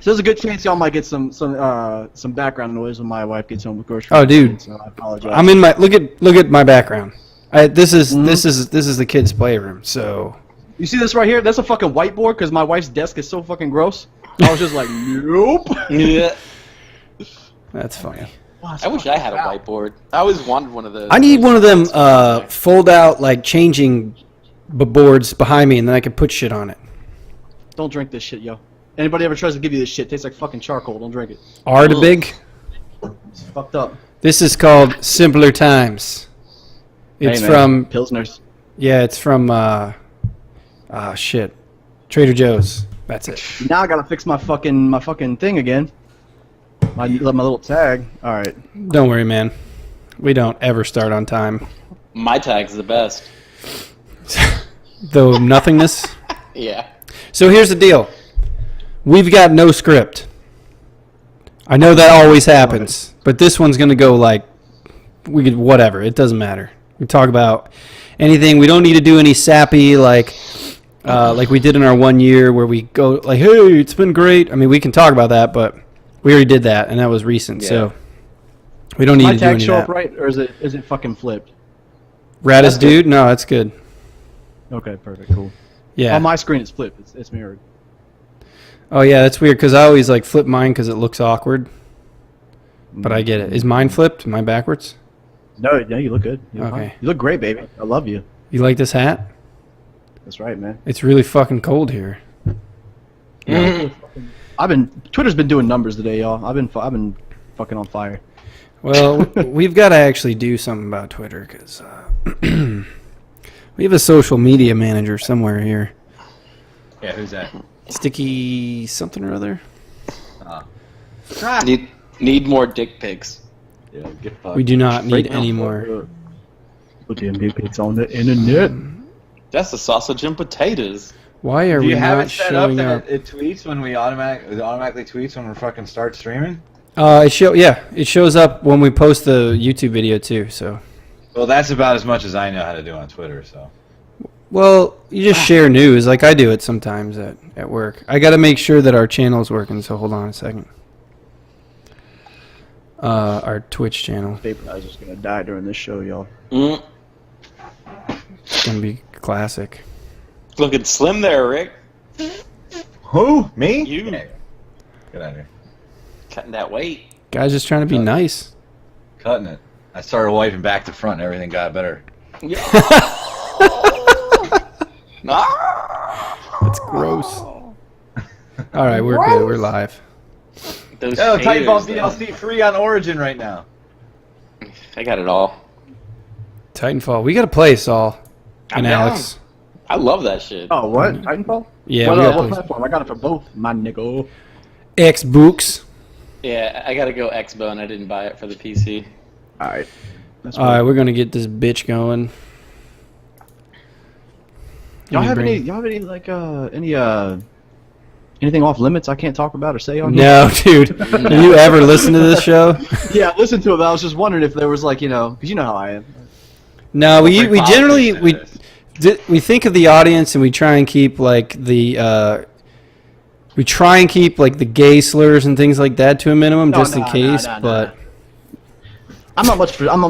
So there's a good chance y'all might get some background noise when my wife gets home with groceries. Oh, dude. So I apologize. I'm in my look at my background. This is the kids' playroom. So You see this right here? That's a fucking whiteboard because my wife's desk is so fucking gross. I was just like, nope. Yeah. that's funny. I wish I had a whiteboard. I always wanted one of those. I need one of them fold out like changing boards behind me, and then I can put shit on it. Don't drink this shit, yo. Anybody ever tries to give you this shit, tastes like fucking charcoal. Don't drink it. Ardbeg. It's fucked up. This is called Simpler Times. It's Hey, man. from Pilsners. yeah, it's from shit, Trader Joe's. That's it. Now I gotta fix my fucking thing again. My little tag. All right. Don't worry, man. We don't ever start on time. My tag's the best. Though nothingness. Yeah. So here's the deal. We've got no script. I know that always happens, but this one's gonna go like we could whatever. It doesn't matter. We talk about anything. We don't need to do any sappy like we did in our 1 year where we go like, hey, it's been great. I mean, we can talk about that, but we already did that, and that was recent. Yeah. So we don't need to do any of that. My tag show up right, or is it fucking flipped? Raddest dude? No, that's good. Okay, perfect, cool. Yeah. On my screen, it's flipped. It's mirrored. Oh yeah, that's weird because I always like flip mine because it looks awkward. But I get it. Is mine flipped? Am I backwards? No, you look good. You look Okay. fine. You look great, baby. I love you. You like this hat? That's right, man. It's really fucking cold here. Twitter's been doing numbers today, y'all. I've been fucking on fire. Well, we've got to actually do something about Twitter because we have a social media manager somewhere here. Yeah, who's that? Sticky something or other. Need more dick pics. Yeah, get fucked. We do not Straight need down. any more. Put your pics on the internet. That's the sausage and potatoes. Why are Do we you have not it set up showing that up? it tweets when we automatically tweets when we fucking start streaming? It shows up when we post the YouTube video too. So, Well, that's about as much as I know how to do on Twitter. So. well, you just share news like I do it sometimes at work. I got to make sure that our channel's working. So hold on a second. Our Twitch channel. Vaporizer's gonna die during this show, y'all. It's gonna be classic. Looking slim there, Rick. Who? Me? You. Yeah. Get out of here. Cutting that weight. Guys just trying to be nice. Cutting it. I started wiping back to front and everything got better. Yeah. That's gross. All right, we're good. We're live. Those Oh, Titanfall haters, DLC free on Origin right now. I got it all. Titanfall. We got to play, Saul and I'm down. Alex. I love that shit. Oh, what? Titanfall? Yeah, What, we got what to play. platform? I got it for both, my nigga. Xbox. Yeah, I gotta go Xbone. I didn't buy it for the PC. All right. That's All right, we're gonna get this bitch going. Y'all Let have me any? bring- Y'all have any like anything off limits I can't talk about or say on here? No, dude. Have you ever listened to this show? Yeah, I listened to it. But I was just wondering if there was like because you know how I am. No, we Incorporate generally politics into this. we think of the audience and we try and keep like the gay slurs and things like that to a minimum No, just in no, case. no, no, but I'm not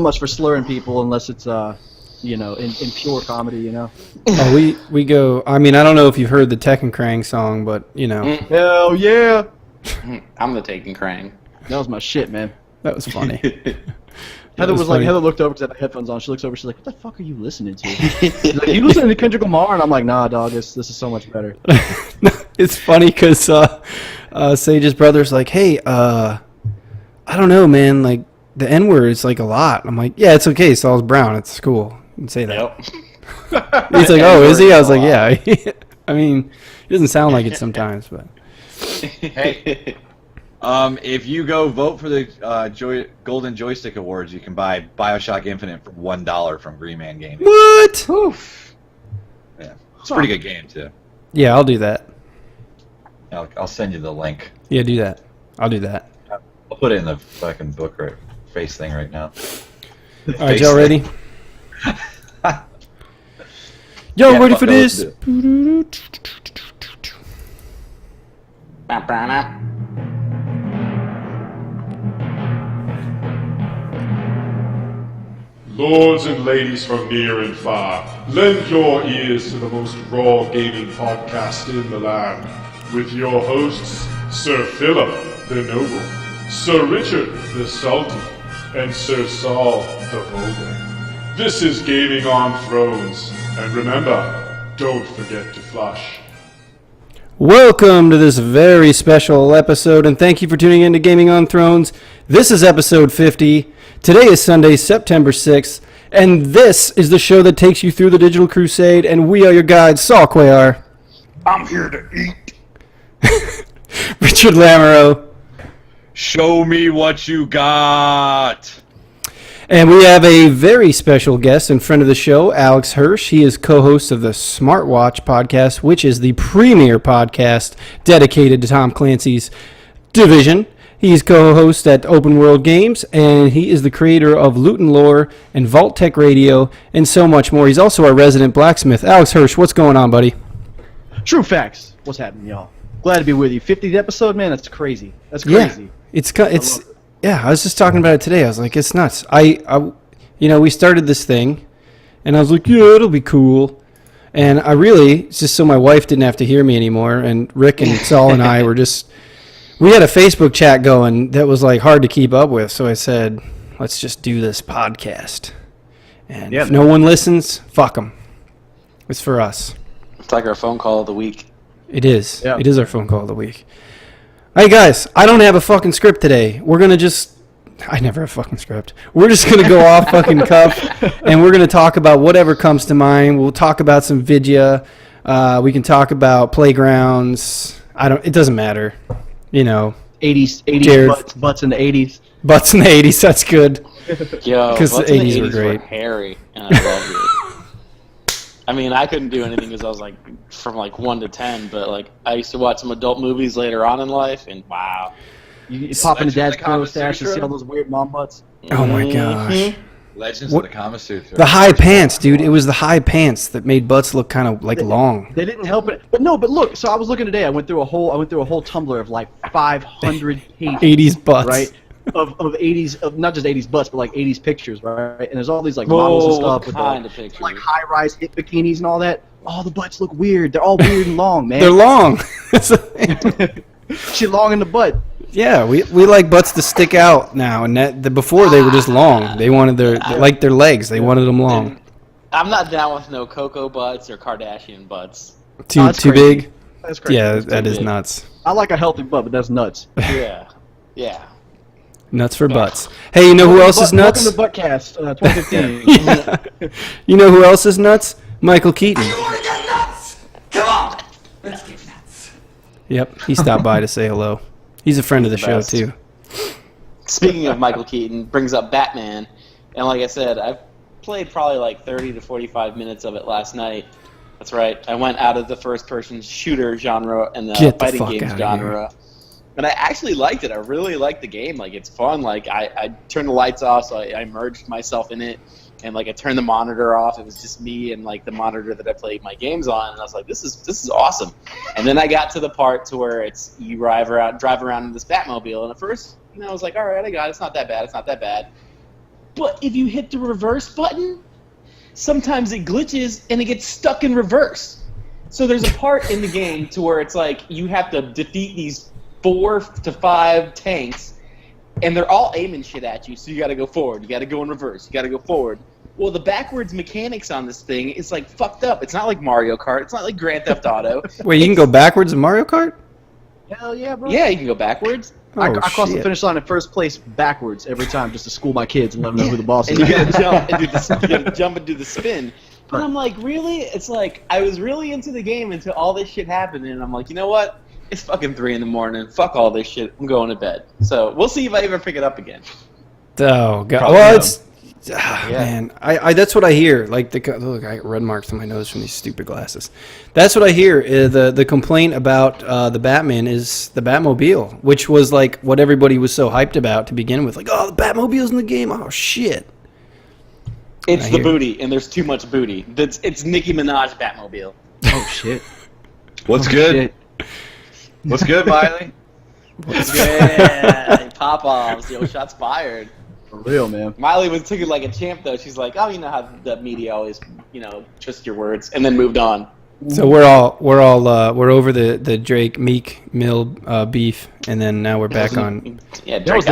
much for slurring people unless it's in pure comedy, you know. oh, we go. I mean, I don't know if you've heard the Tekken Krang song, but you know Hell yeah, I'm the taking Krang. that was my shit, man. that was funny. Heather was like, funny. Heather looked over because I had headphones on. She looks over, she's like, "What the fuck are you listening to?" She's like, "You listening to Kendrick Lamar?" And I'm like, "Nah, dog. This is so much better." It's funny because Sage's brother's like, hey, I don't know, man. Like the N-word is like a lot. I'm like, yeah, it's okay. Saul's brown. It's cool. You can say that. Yep. He's like, oh, is he? I was like, yeah. I mean, it doesn't sound like it sometimes, but Hey, if you go vote for the Golden Joystick Awards, you can buy BioShock Infinite for $1 from Green Man Gaming. what? Yeah, it's a pretty good game too. Yeah, I'll do that. I'll send you the link. Yeah, do that. I'll do that. I'll put it in the fucking book face thing right now. All right, y'all ready? Y'all Yeah, ready fuck for that, let's this? do it. Ba-ba-da. Lords and ladies from near and far, lend your ears to the most raw gaming podcast in the land, with your hosts, Sir Philip the Noble, Sir Richard the Salty, and Sir Saul the Vulgar. This is Gaming on Thrones, and remember, don't forget to flush. Welcome to this very special episode, and thank you for tuning in to Gaming on Thrones. This is episode 50. Today is Sunday, September 6th, and this is the show that takes you through the digital crusade, and we are your guides, Saul Cuellar. I'm here to eat. Richard Lamoureux. Show me what you got. And we have a very special guest and friend of the show, Alex Hirsch. He is co-host of the Smartwatch podcast, which is the premier podcast dedicated to Tom Clancy's division. He's co-host at Open World Games, and he is the creator of Loot and Lore and Vault Tech Radio, and so much more. He's also our resident blacksmith. Alex Hirsch, what's going on, buddy? True facts. What's happening, y'all? Glad to be with you. 50th episode, man. That's crazy. That's Yeah, crazy. I was just talking about it today. I was like, it's nuts. We started this thing, and I was like, yeah, it'll be cool. And it's just so my wife didn't have to hear me anymore, and Rick and Saul and I we had a Facebook chat going that was like hard to keep up with, so I said, let's just do this podcast. And if no one listens, fuck them. It's for us. It's like our phone call of the week. It is. Yeah. It is our phone call of the week. Hey guys, I don't have a fucking script today. I never have a fucking script. We're just going to go off fucking cuff, and we're going to talk about whatever comes to mind. We'll talk about some Vidya. We can talk about playgrounds. It doesn't matter. 80s butts in the 80s. Butts in the 80s, that's good. Yo, Because the butts in 80s were great. hairy, and I loved it. I mean, I couldn't do anything because I was like from like 1 to 10, but like I used to watch some adult movies later on in life, and wow. You pop into dad's Legends of the pro stash and see Kama all those weird mom butts. Oh my gosh. Legends What- of the Kama Sutra. The high pants, dude. It was the high pants that made butts look kind of like long. They didn't help it. But look, so I was looking today. I went through a whole Tumblr of like 500 pages. 80s butts. Right? Of 80s, of not just 80s butts, but like 80s pictures, right? And there's all these like models and stuff with kind of pictures? like high-rise hip bikinis and all that. Oh, the butts look weird. They're all weird and long, man. They're long. Shit long in the butt. Yeah, we like butts to stick out now, and before they were just long. They wanted their legs. They wanted them long. I'm not down with no Cocoa butts or Kardashian butts. Too that's too crazy. big. That's crazy. Yeah, That's that is big. nuts. I like a healthy butt, but that's nuts. Yeah, yeah. Nuts for butts. Hey, you know who else is nuts? Welcome to Buttcast 2015. You know who else is nuts? Michael Keaton. Come on, let's get nuts. Yep, he stopped by to say hello. He's a friend of the show best. too. Speaking of Michael Keaton, brings up Batman, and like I said, I've played probably like 30 to 45 minutes of it last night. That's right. I went out of the first-person shooter genre and the Get the fighting fuck games outta genre. And I actually liked it. I really liked the game. Like, it's fun. Like, I turned the lights off, so I immersed myself in it. And, like, I turned the monitor off. It was just me and, like, the monitor that I played my games on. And I was like, this is awesome. And then I got to the part to where it's you drive around in this Batmobile. And at first, I was like, all right, I got it. It's not that bad. It's not that bad. But if you hit the reverse button, sometimes it glitches and it gets stuck in reverse. So there's a part in the game to where it's like you have to defeat these 4 to 5 tanks, and they're all aiming shit at you, so you gotta go forward, you gotta go in reverse, you gotta go forward. Well, the backwards mechanics on this thing is like fucked up. It's not like Mario Kart, it's not like Grand Theft Auto. Wait, you can go backwards in Mario Kart? Hell yeah, bro. Yeah, you can go backwards. I Oh, cross the shit. finish line in first place backwards every time just to school my kids and let them know who the boss And is. you gotta jump and do the spin. But I'm like, really? It's like I was really into the game until all this shit happened, and I'm like, you know what? It's fucking 3 a.m. Fuck all this shit. I'm going to bed. So we'll see if I ever pick it up again. Oh god. Probably Well, no. it's man. I that's what I hear. Like look, I got red marks on my nose from these stupid glasses. That's what I hear. The complaint about the Batman is the Batmobile, which was like what everybody was so hyped about to begin with. Like, oh, the Batmobile's in the game. Oh shit. It's I the hear- booty, and there's too much booty. It's Nicki Minaj Batmobile. Oh shit. What's Oh, good? shit. What's good, Miley? Yeah, pop offs. Yo, shots fired. For real, man. Miley took it like a champ, though. She's like, oh, you know how the media always, twist your words, and then moved on. So we're over the Drake Meek Mill beef, and then now we're back on. Yeah, That was Drake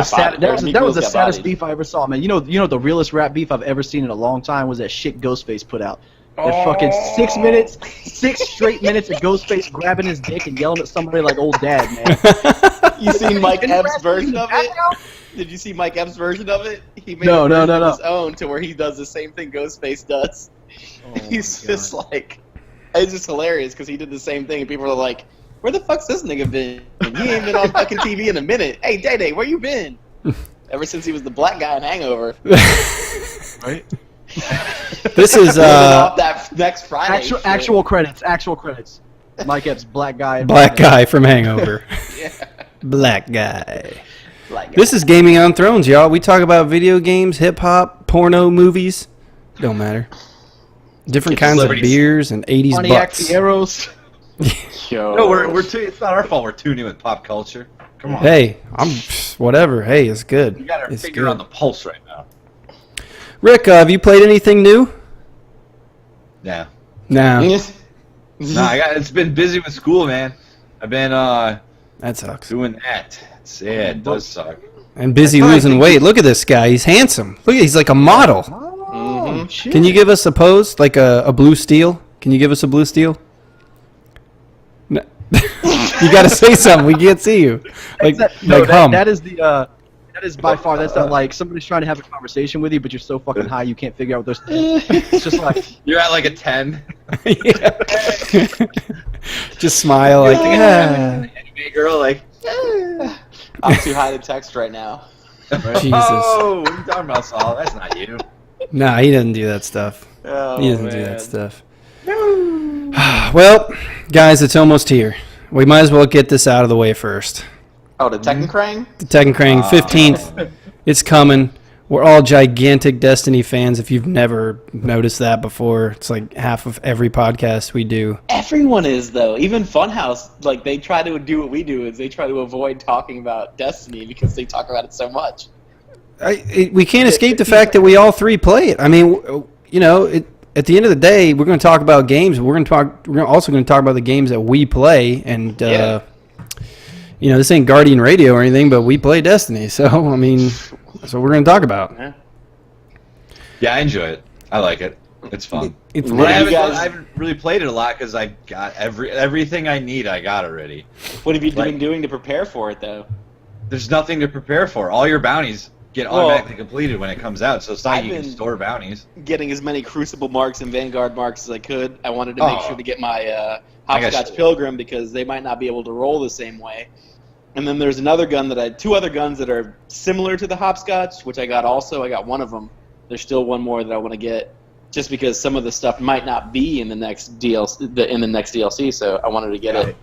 the got saddest bodied. beef I ever saw, man. You know the realest rap beef I've ever seen in a long time was that shit Ghostface put out. That fucking 6 straight minutes of Ghostface grabbing his dick and yelling at somebody like old dad, man. You seen Mike Epps' version of it? Did you see Mike Epps' version of it? He made No, a no, version no, of his own to where he does the same thing Ghostface does. He's just like, it's just hilarious because he did the same thing and people are like, where the fuck's this nigga been? He ain't been on fucking TV in a minute. Hey, Day-Day, where you been? Ever since he was the black guy in Hangover. Right? This is Off that next Friday. Actual credits. Mike Epps, black guy. black guy from Hangover. Yeah. Black guy. Black guy. This is Gaming on Thrones, y'all. We talk about video games, hip hop, porno, movies. Don't matter. Different kinds of celebrities. beers and 80s Pontiac butts. Fieros. Yo. No, we're too. It's not our fault. We're too new in pop culture. Come on. Hey, I'm whatever. Hey, it's good. You got our It's finger good. on the pulse right now. Rick, have you played anything new? Yeah. Nah, No, it's been busy with school, man. I've been that sucks. doing that. Yeah, it does suck. And busy losing weight. Look at this guy. He's handsome. Look, he's like a model. Oh, shit. Can you give us a pose, like a blue steel? Can you give us a blue steel? No. You got to say something. We can't see you. Like, hum. That is the that is by far, that's not like somebody's trying to have a conversation with you, but you're so fucking high you can't figure out what they're saying. It's just like, You're at like a 10. Yeah. Just smile like, yeah. Anime girl, like. I'm too high to text right now. Jesus. Oh, what are you talking about, Saul? That's not you. Nah, he doesn't do that stuff. Oh, He doesn't do that stuff. Well, guys, it's almost here. We might as well get this out of the way first. Oh, the Tekken Krang? The Tekken Krang 15th. It's coming. We're all gigantic Destiny fans. If you've never noticed that before, it's like half of every podcast we do. Everyone is, though. Even Funhouse, like, they try to do what we do, is they try to avoid talking about Destiny because they talk about it so much. We can't escape the fact that we all three play it. I mean, you know, at the end of the day, we're going to talk about games. We're also going to talk about the games that we play. And, Yeah. you know, this ain't Guardian Radio or anything, but we play Destiny. So, I mean, that's what we're going to talk about. Yeah, I enjoy it. I like it. It's fun. It's What I have you haven't, guys- I haven't really played it a lot because I got everything I need. I got already. What have you Like- been doing to prepare for it, though? There's nothing to prepare for. All your bounties get Well, automatically completed when it comes out. So it's not I've you can been- store bounties. Getting as many Crucible marks and Vanguard marks as I could. I wanted to make Oh. sure to get my I got Hopscotch you. Pilgrim because they might not be able to roll the same way. And then there's another gun two other guns that are similar to the Hopscotch, which I got also. I got one of them. There's still one more that I want to get, just because some of the stuff might not be in the next DLC. So I wanted to get it.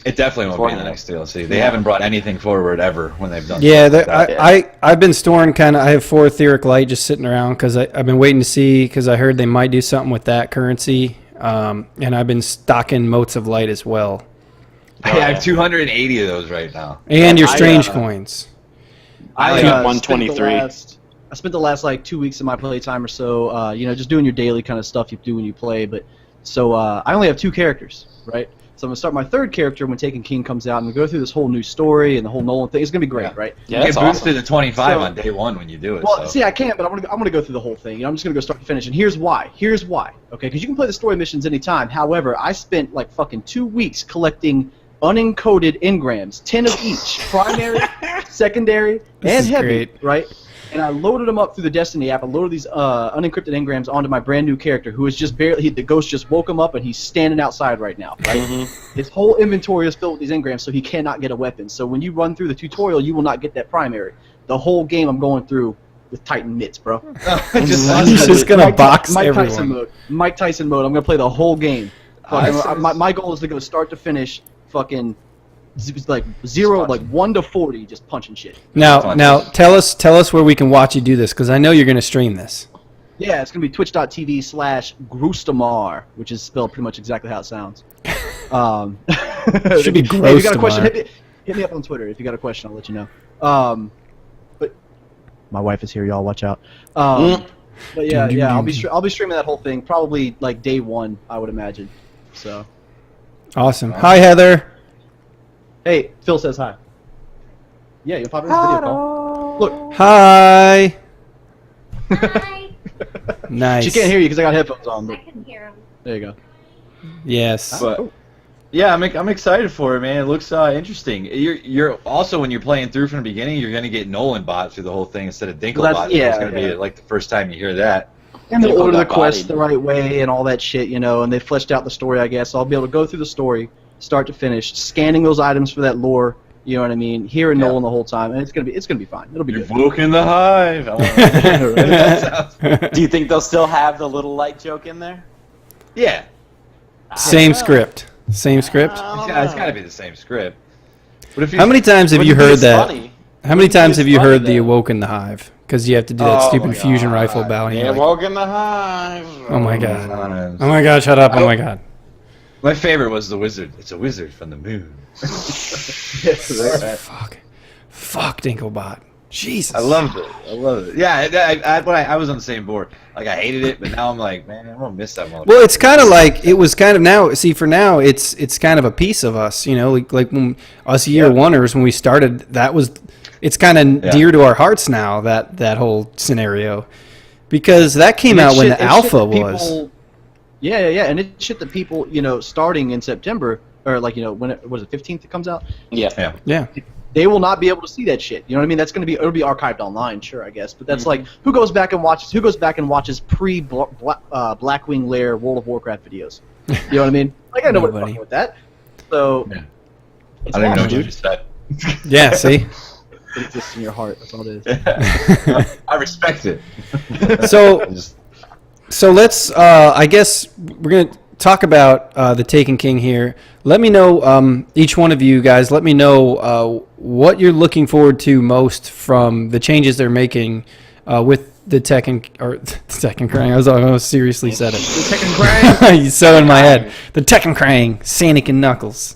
It definitely won't be in the next DLC. They haven't brought anything forward ever when they've done. Yeah, stuff like that. I've been storing I have 4 Etheric Light just sitting around because I've been waiting to see, because I heard they might do something with that currency. And I've been stocking Motes of Light as well. I have 280 of those right now. And your I, Strange Coins. I I got spent 123. I spent the last like 2 weeks of my playtime or so, you know, just doing your daily kind of stuff you do when you play. But so I only have 2 characters, right? So I'm gonna start my 3rd character when Taken King comes out, and we go through this whole new story and the whole Nolan thing. It's gonna be great, Yeah. right? Yeah, You that's get boosted awesome. to 25 So- on day 1 when you do it. Well, so. see, I can't, but I'm gonna go through the whole thing. You know, I'm just gonna go start to finish, and here's why. Okay, because you can play the story missions anytime. However, I spent like fucking 2 weeks collecting unencoded engrams, 10 of each, primary, secondary, This and is heavy, great. right? And I loaded them up through the Destiny app. I loaded these unencrypted engrams onto my brand new character, who is just barely. The ghost just woke him up, and he's standing outside right now. Right? His whole inventory is filled with these engrams, so he cannot get a weapon. So when you run through the tutorial, you will not get that primary. The whole game I'm going through with Titan mitts, bro. He's just gonna box Mike everyone. Tyson mode. Mike Tyson mode. I'm gonna play the whole game. Fucking, my goal is to go start to finish. Fucking like 0, like 1 to 40, just punching shit. Now, tell us where we can watch you do this, because I know you're going to stream this. Yeah, it's gonna be twitch.tv/Grustamar, which is spelled pretty much exactly how it sounds. Should be Hey, if you got a question, Grostamar. hit me up on Twitter. If you got a question, I'll let you know. My wife is here, y'all. Watch out. But yeah, I'll be streaming that whole thing probably like day one, I would imagine. So. Awesome. Hi, Heather. Hey, Phil says hi. Yeah, you'll pop in this video call. Look. Hi. Hi. Nice. She can't hear you because I got headphones on. I But can hear him. there you go. Yes. But yeah, I'm excited for it, man. It looks interesting. You're also, when you're playing through from the beginning, you're gonna get Nolan bot through the whole thing instead of Dinklebot. Yeah, It's gonna be like the first time you hear that. And they'll Dinklebot order the quest bodied. the right way and all that shit, you know. And they fleshed out the story, I guess. So I'll be able to go through the story, start to finish, scanning those items for that lore. You know what I mean? Hearing Yeah. Nolan the whole time, and it's gonna be fine. It'll be You've good. woken the hive. Do you think they'll still have the little light joke in there? Yeah, Same script. Same script. it's got to be the same script. But if How many times have you heard that? Funny. How many times have you funny, heard the though. Awoken the Hive? Because you have to do that Oh stupid my fusion God. rifle battle. and Yeah, you're like, woken the hive. oh my god. Oh my god, shut up. Oh my god. My favorite was the wizard. It's a wizard from the moon. Fuck. Fuck Dinklebot. Jesus. I loved it. Yeah, I was on the same board. Like, I hated it, but now I'm like, man, I'm gonna miss that motherfucker. Well, it's kind of like it was kind of now. See, for now, it's kind of a piece of us, you know, like when us year oneers when we started. That was, it's kind of Yeah. dear to our hearts now. That whole scenario, because that came And out it's when shit- the it's shit alpha that was. people- Yeah, and it's shit that people, you know, starting in September or like, you know, when it was the 15th it comes out. Yeah. Yeah. They will not be able to see that shit. You know what I mean? That's it'll be archived online, sure, I guess. But that's like, who goes back and watches pre Blackwing Lair World of Warcraft videos? You know what I mean? Like, I know what's Nobody. fucking with that. So, Yeah. it's I don't even know awesome, what you dude. just said. Yeah. See. It exists in your heart. That's all it is. I respect it. So- Just- So let's. I guess we're gonna talk about the Taken King here. Let me know, each one of you guys. Let me know what you're looking forward to most from the changes they're making with the Tekken or the Tekken Krang. I was almost seriously said it. The Tekken Krang. He's so in my head. The Tekken Krang, Sonic and Knuckles.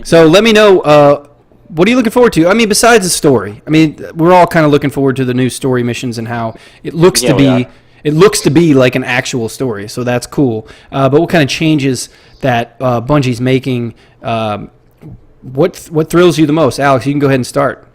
So let me know. What are you looking forward to? I mean, besides the story. I mean, we're all kind of looking forward to the new story missions and how it looks Yeah, to we be. are. It looks to be like an actual story, so that's cool. But what kind of changes that Bungie's making? What thrills you the most, Alex? You can go ahead and start.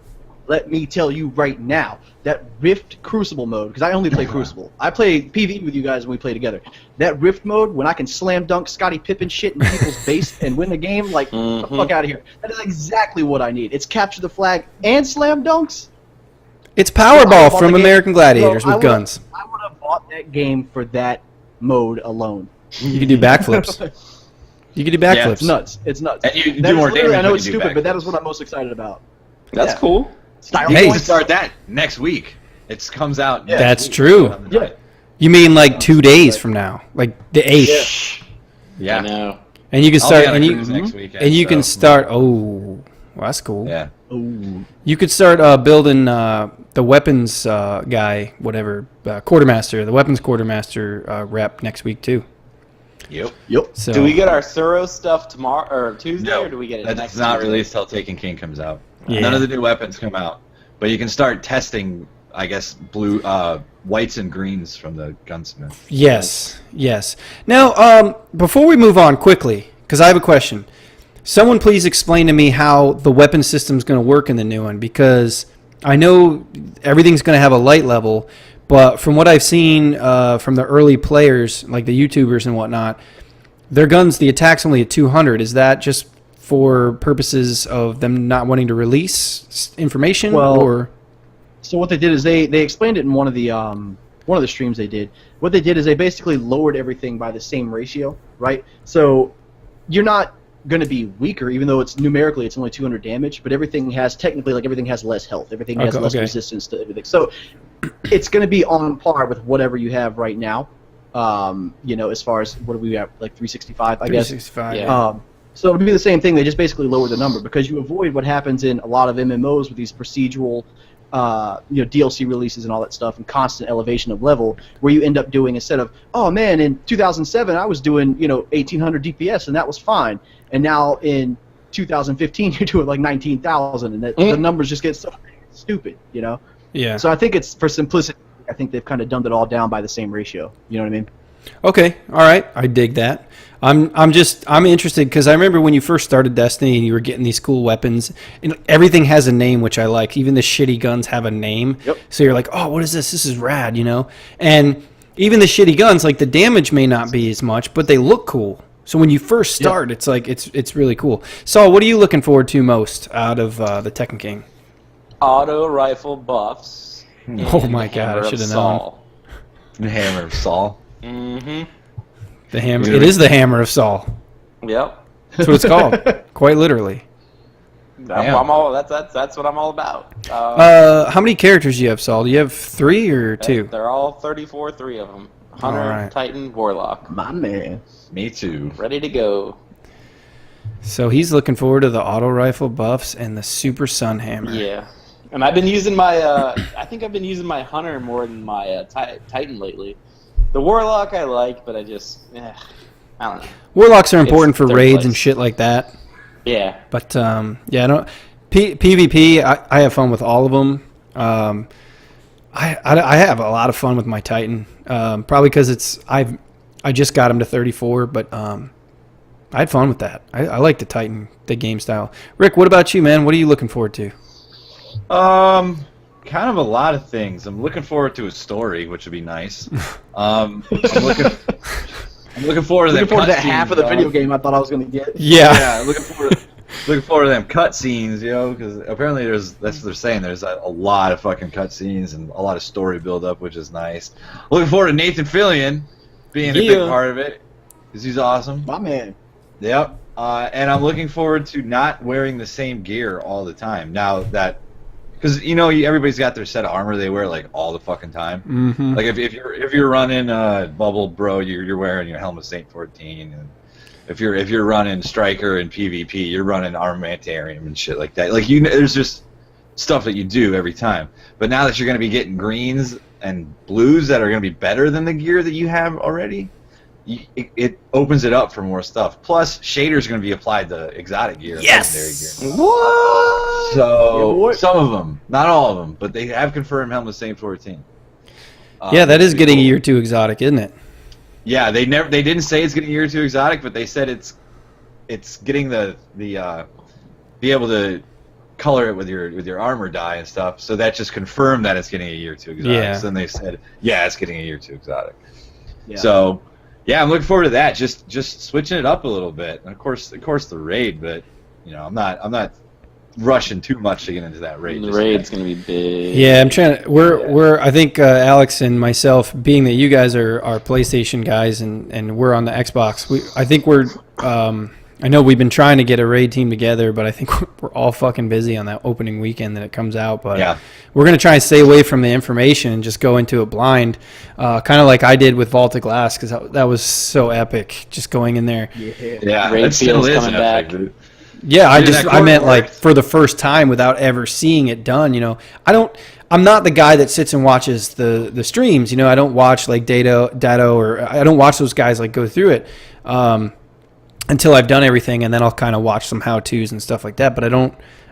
Let me tell you right now, that Rift Crucible mode, because I only play Crucible. I play PvE with you guys when we play together. That Rift mode, when I can slam dunk Scottie Pippen shit in people's base and win the game, like, get the fuck out of here. That is exactly what I need. It's capture the flag and slam dunks. It's I Powerball bought from the game. American Gladiators Bro, with guns. I would have bought that game for that mode alone. You can do backflips. You can do backflips. It's nuts. It's nuts. And you do That is more literally- damage I know when it's you do stupid, but that backflips. is what I'm most excited about. That's Yeah. cool. Style Hey. You points. can start that next week. It comes out. next That's week. true. On the Yeah. ninth. You mean like 2 days from now, like the 8th, Yeah. I know. and you can I'll start be on a and you cruise next weekend, and you can so- start. Oh, well, that's cool. Yeah. Ooh. You could start building the weapons guy, whatever, quartermaster, the weapons quartermaster rep next week too. Yep. Yep. So Do we get our Suro stuff tomorrow or Tuesday, or do we get it That's next not Tuesday? released till Taken King comes out. Yeah. None of the new weapons come out, but you can start testing. I guess blue, whites and greens from the gunsmith. Yes, yes. Now, before we move on quickly, because I have a question. Someone please explain to me how the weapon system is going to work in the new one, because I know everything's going to have a light level, but from what I've seen from the early players, like the YouTubers and whatnot, their guns, the attack's only at 200. Is that just for purposes of them not wanting to release information, Well, or? So what they did is they explained it in one of the streams they did. What they did is they basically lowered everything by the same ratio, right? So you're not going to be weaker, even though it's numerically it's only 200 damage, but everything has technically everything has less health, everything has less Okay. resistance to everything. So it's going to be on par with whatever you have right now. You know, as far as what do we have, like 365, I guess. 365. Yeah. So it'll be the same thing. They just basically lower the number because you avoid what happens in a lot of MMOs with these procedural, you know, DLC releases and all that stuff, and constant elevation of level, where you end up doing instead of, oh man, in 2007 I was doing 1800 DPS and that was fine, and now in 2015 you're doing like 19,000, and the numbers just get so stupid, you know. Yeah. So I think it's for simplicity. I think they've kind of dumbed it all down by the same ratio. You know what I mean? Okay, all right, I dig that. I'm interested because I remember when you first started Destiny and you were getting these cool weapons, and everything has a name, which I like. Even the shitty guns have a name. Yep. So you're like, oh, what is this? This is rad, you know. And even the shitty guns, like the damage may not be as much, but they look cool. So when you first start, it's like it's really cool. Saul, what are you looking forward to most out of the Tekken King? Auto rifle buffs. Oh my god, I should have known. The Hammer of Saul. Mm-hmm. The hammer. It is the Hammer of Saul. Yep. That's what it's called, quite literally. That's what I'm all about. How many characters do you have, Saul? Do you have 3 or 2? They're all 34, 3 of them. Hunter, Alright. Titan, Warlock. My man. Me too. Ready to go. So he's looking forward to the auto rifle buffs and the Super Sun Hammer. Yeah. And I've been using my, I think I've been using my Hunter more than my Titan lately. The Warlock I like, but I just, I don't know. Warlocks are important It's for third raids place. and shit like that. Yeah. But yeah, I don't. PvP, I have fun with all of them. I have a lot of fun with my Titan. Probably because I just got him to 34, but I had fun with that. I like the Titan, the game style. Rick, what about you, man? What are you looking forward to? Kind of a lot of things. I'm looking forward to a story, which would be nice. I'm looking forward to Looking forward to that cutscenes, half of the dog. video game I thought I was going to get. Yeah. Looking forward to them cutscenes, you know, because apparently that's what they're saying. There's a lot of fucking cutscenes and a lot of story build up, which is nice. Looking forward to Nathan Fillion being a big part of it, because he's awesome. My man. Yep. And I'm looking forward to not wearing the same gear all the time. Now that, because you know everybody's got their set of armor they wear like all the fucking time. Mm-hmm. Like if you're running Bubble Bro, you're wearing your Helm of Saint 14, and if you're running Striker and PvP, you're running Armamentarium and shit like that. Like there's just stuff that you do every time. But now that you're going to be getting greens and blues that are going to be better than the gear that you have already, it opens it up for more stuff. Plus, shaders are going to be applied to exotic gear, legendary gear. What? So some of them, not all of them, but they have confirmed Helm of Saint 14. Yeah, that is getting a year 2 exotic, isn't it? Yeah, they didn't say it's getting a year 2 exotic, but they said it's getting the be able to color it with your armor die and stuff. So that just confirmed that it's getting a year 2 exotic. Yeah. So then they said, yeah, it's getting a year 2 exotic. Yeah. So yeah, I'm looking forward to that. Just switching it up a little bit. And of course the raid, but you know, I'm not rushing too much to get into that raid. The just raid's yet. going to be big. Yeah, I'm trying to. We're. I think Alex and myself, being that you guys are PlayStation guys and we're on the Xbox. I think we're. I know we've been trying to get a raid team together, but I think we're all fucking busy on that opening weekend that it comes out. But Yeah. we're gonna try and stay away from the information and just go into it blind, kind of like I did with Vault of Glass, because that was so epic. Just going in there. Yeah, Raid it still feels is coming epic, back. dude. Yeah, Dude, that I meant court like works. for the first time without ever seeing it done, you know. I'm not the guy that sits and watches the streams, you know. I don't watch like Dado, or I don't watch those guys like go through it until I've done everything, and then I'll kind of watch some how-tos and stuff like that, but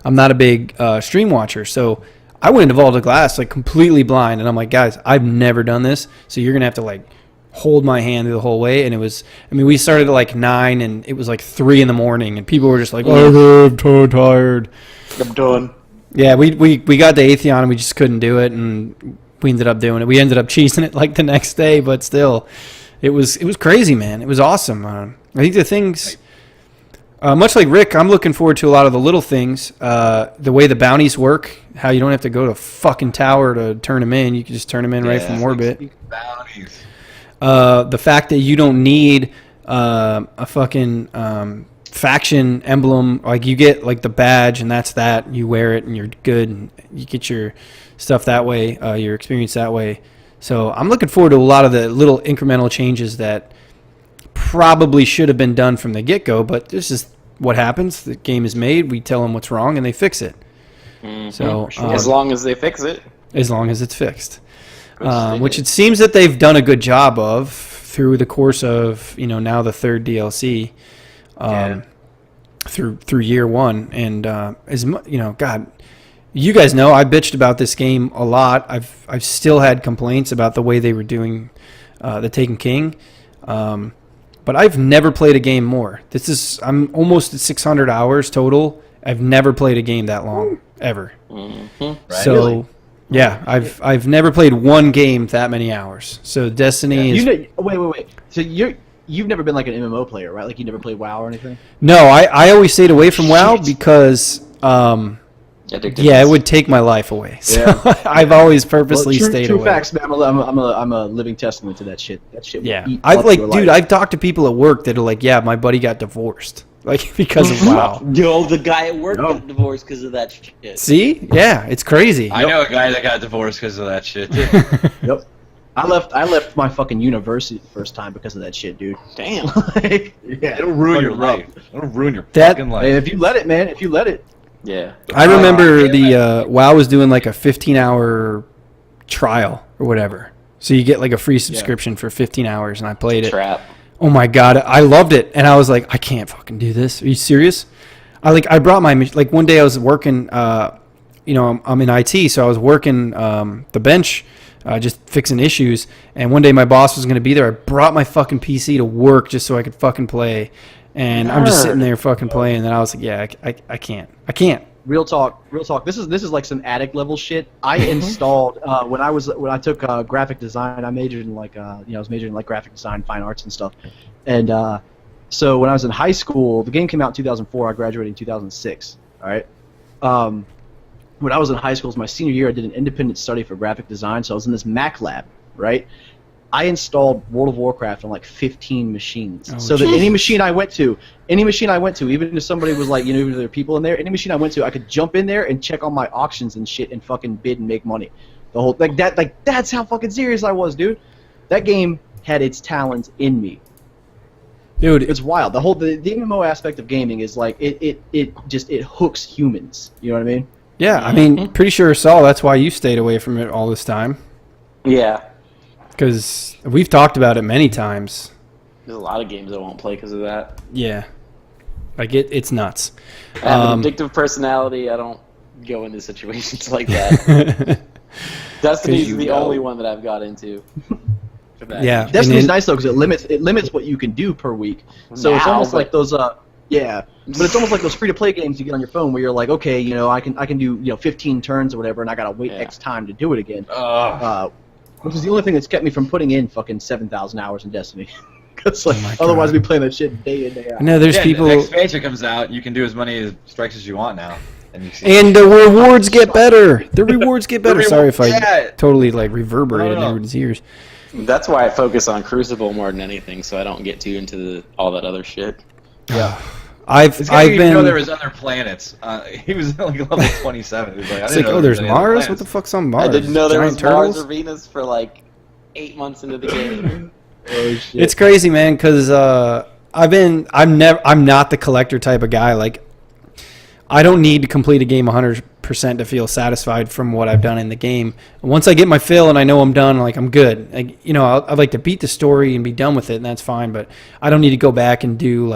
I'm not a big stream watcher. So I went into Vault of Glass like completely blind, and I'm like, guys, I've never done this, so you're going to have to like hold my hand the whole way. And it was, I mean, we started at like 9 and it was like 3 in the morning, and people were just like, oh, I'm so tired. I'm done. Yeah, we got to Atheon and we just couldn't do it, and we ended up doing it. We ended up cheesing it like the next day, but still, it was crazy, man. It was awesome. I think the things, much like Rick, I'm looking forward to a lot of the little things. The way the bounties work, how you don't have to go to a fucking tower to turn them in. You can just turn them in right from orbit. Bounties. The fact that you don't need a fucking faction emblem, like you get like the badge and that's that, you wear it and you're good, and you get your stuff that way, your experience that way. So I'm looking forward to a lot of the little incremental changes that probably should have been done from the get-go, but this is what happens. The game is made, we tell them what's wrong, and they fix it. So As long as they fix it. as long as it's fixed. Which Which it seems that they've done a good job of through the course of, you know, now the third DLC, through year one, and you know, God, you guys know I bitched about this game a lot. I've still had complaints about the way they were doing the Taken King, but I've never played a game more. I'm almost at 600 hours total. I've never played a game that long ever. Mm-hmm. Right. So Really? yeah, I've never played one game that many hours. So Destiny is Wait. So you've never been like an MMO player, right? Like you never played WoW or anything? no. I always stayed away from WoW because it would take my life away. So I've always purposely stayed true away. facts, man. I'm a living testament to that shit. That shit. Will Yeah, eat I've up like, your dude, life. I've talked to people at work that are like, yeah, my buddy got divorced, like because of WoW. Yo, the guy at work No. got divorced because of that shit. See, yeah, it's crazy. I know a guy that got divorced because of that shit. Too. Yep. I left my fucking university the first time because of that shit, dude. Damn. Like, yeah, It'll ruin your fucking rough. life. It'll ruin your That- fucking life. Hey, if you let it, man. If you let it. Yeah. I remember the WoW was doing like a 15-hour trial or whatever, so you get like a free subscription for 15 hours, and I played it. Trap. Oh my god, I loved it, and I was like, I can't fucking do this. Are you serious? I brought my one day I was working. I'm in IT, so I was working the bench, just fixing issues. And one day my boss was going to be there. I brought my fucking PC to work just so I could fucking play. And I'm just sitting there fucking playing. And then I was like, yeah, I can't. Real talk. This is like some addict level shit. I installed when I took graphic design. I majored in I was majoring in like graphic design, fine arts, and stuff. And so when I was in high school, the game came out in 2004. I graduated in 2006. All right. When I was in high school, it was my senior year. I did an independent study for graphic design. So I was in this Mac lab, right? I installed World of Warcraft on like 15 machines, so that any machine I went to, even if somebody was like, even if there were people in there, any machine I went to, I could jump in there and check on my auctions and shit and fucking bid and make money. The whole that's how fucking serious I was, dude. That game had its talent in me. Dude, It's wild. The MMO aspect of gaming is like it hooks humans. You know what I mean? yeah, I mean, pretty sure, Saul, that's why you stayed away from it all this time. Yeah. Because we've talked about it many times. There's a lot of games I won't play because of that. Yeah. Like, it's nuts. I have an addictive personality. I don't go into situations like that. Destiny's the only one that I've got into. For that. Yeah. Destiny's nice though because it limits what you can do per week. So it's Now, almost but- like those but it's almost like those free to play games you get on your phone where you're like, okay, I can do 15 turns or whatever, and I gotta wait X time to do it again. Which is the only thing that's kept me from putting in fucking 7,000 hours in Destiny. Because otherwise we'd be playing that shit day in day out. I know there's people. The expansion comes out, you can do as many strikes as you want now. And the rewards get better. The rewards get better. Sorry if I yeah. totally reverberated in everyone's ears. That's why I focus on Crucible more than anything, so I don't get too into all that other shit. Yeah. I've been. there was other planets. He was like level 27. He was like, I It's didn't like, know oh, there there's was any other Mars. planets. What the fuck's on Mars? I didn't know there was Giant Mars turtles? or Venus for like 8 months into the game. Oh shit. It's crazy, man. Because I'm not the collector type of guy. Like, I don't need to complete a game 100% to feel satisfied from what I've done in the game. Once I get my fill and I know I'm done, I'm good. I'd like to beat the story and be done with it, and that's fine. But I don't need to go back and do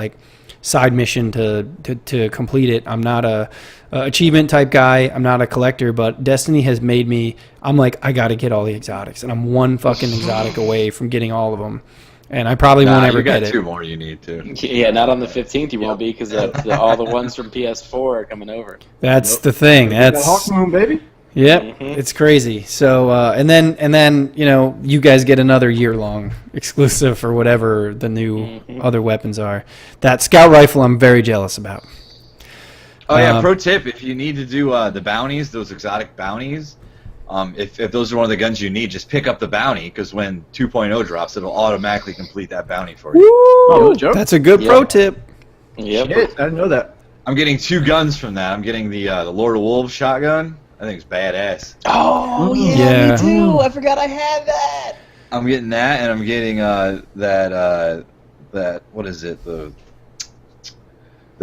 side mission to complete it. I'm not a achievement type guy. I'm not a collector, but Destiny has made me. I'm like, I got to get all the exotics, and I'm one fucking exotic away from getting all of them, and I probably won't ever you got get it. 2 more you need to. Yeah, not on the 15th you won't be because all the ones from PS4 are coming over. That's the thing. That's Hawk Moon, baby. Yep, it's crazy. So and then you guys get another year-long exclusive for whatever the new other weapons are. That scout rifle, I'm very jealous about. Oh yeah, pro tip: if you need to do the bounties, those exotic bounties, if those are one of the guns you need, just pick up the bounty because when 2.0 drops, it'll automatically complete that bounty for you. Oh, no joke. That's a good pro tip. Yep. Shit, I didn't know that. I'm getting 2 guns from that. I'm getting the Lord of Wolves shotgun. I think it's badass. Oh Yeah. me too. I forgot I had that. I'm getting that, and I'm getting that what is it, the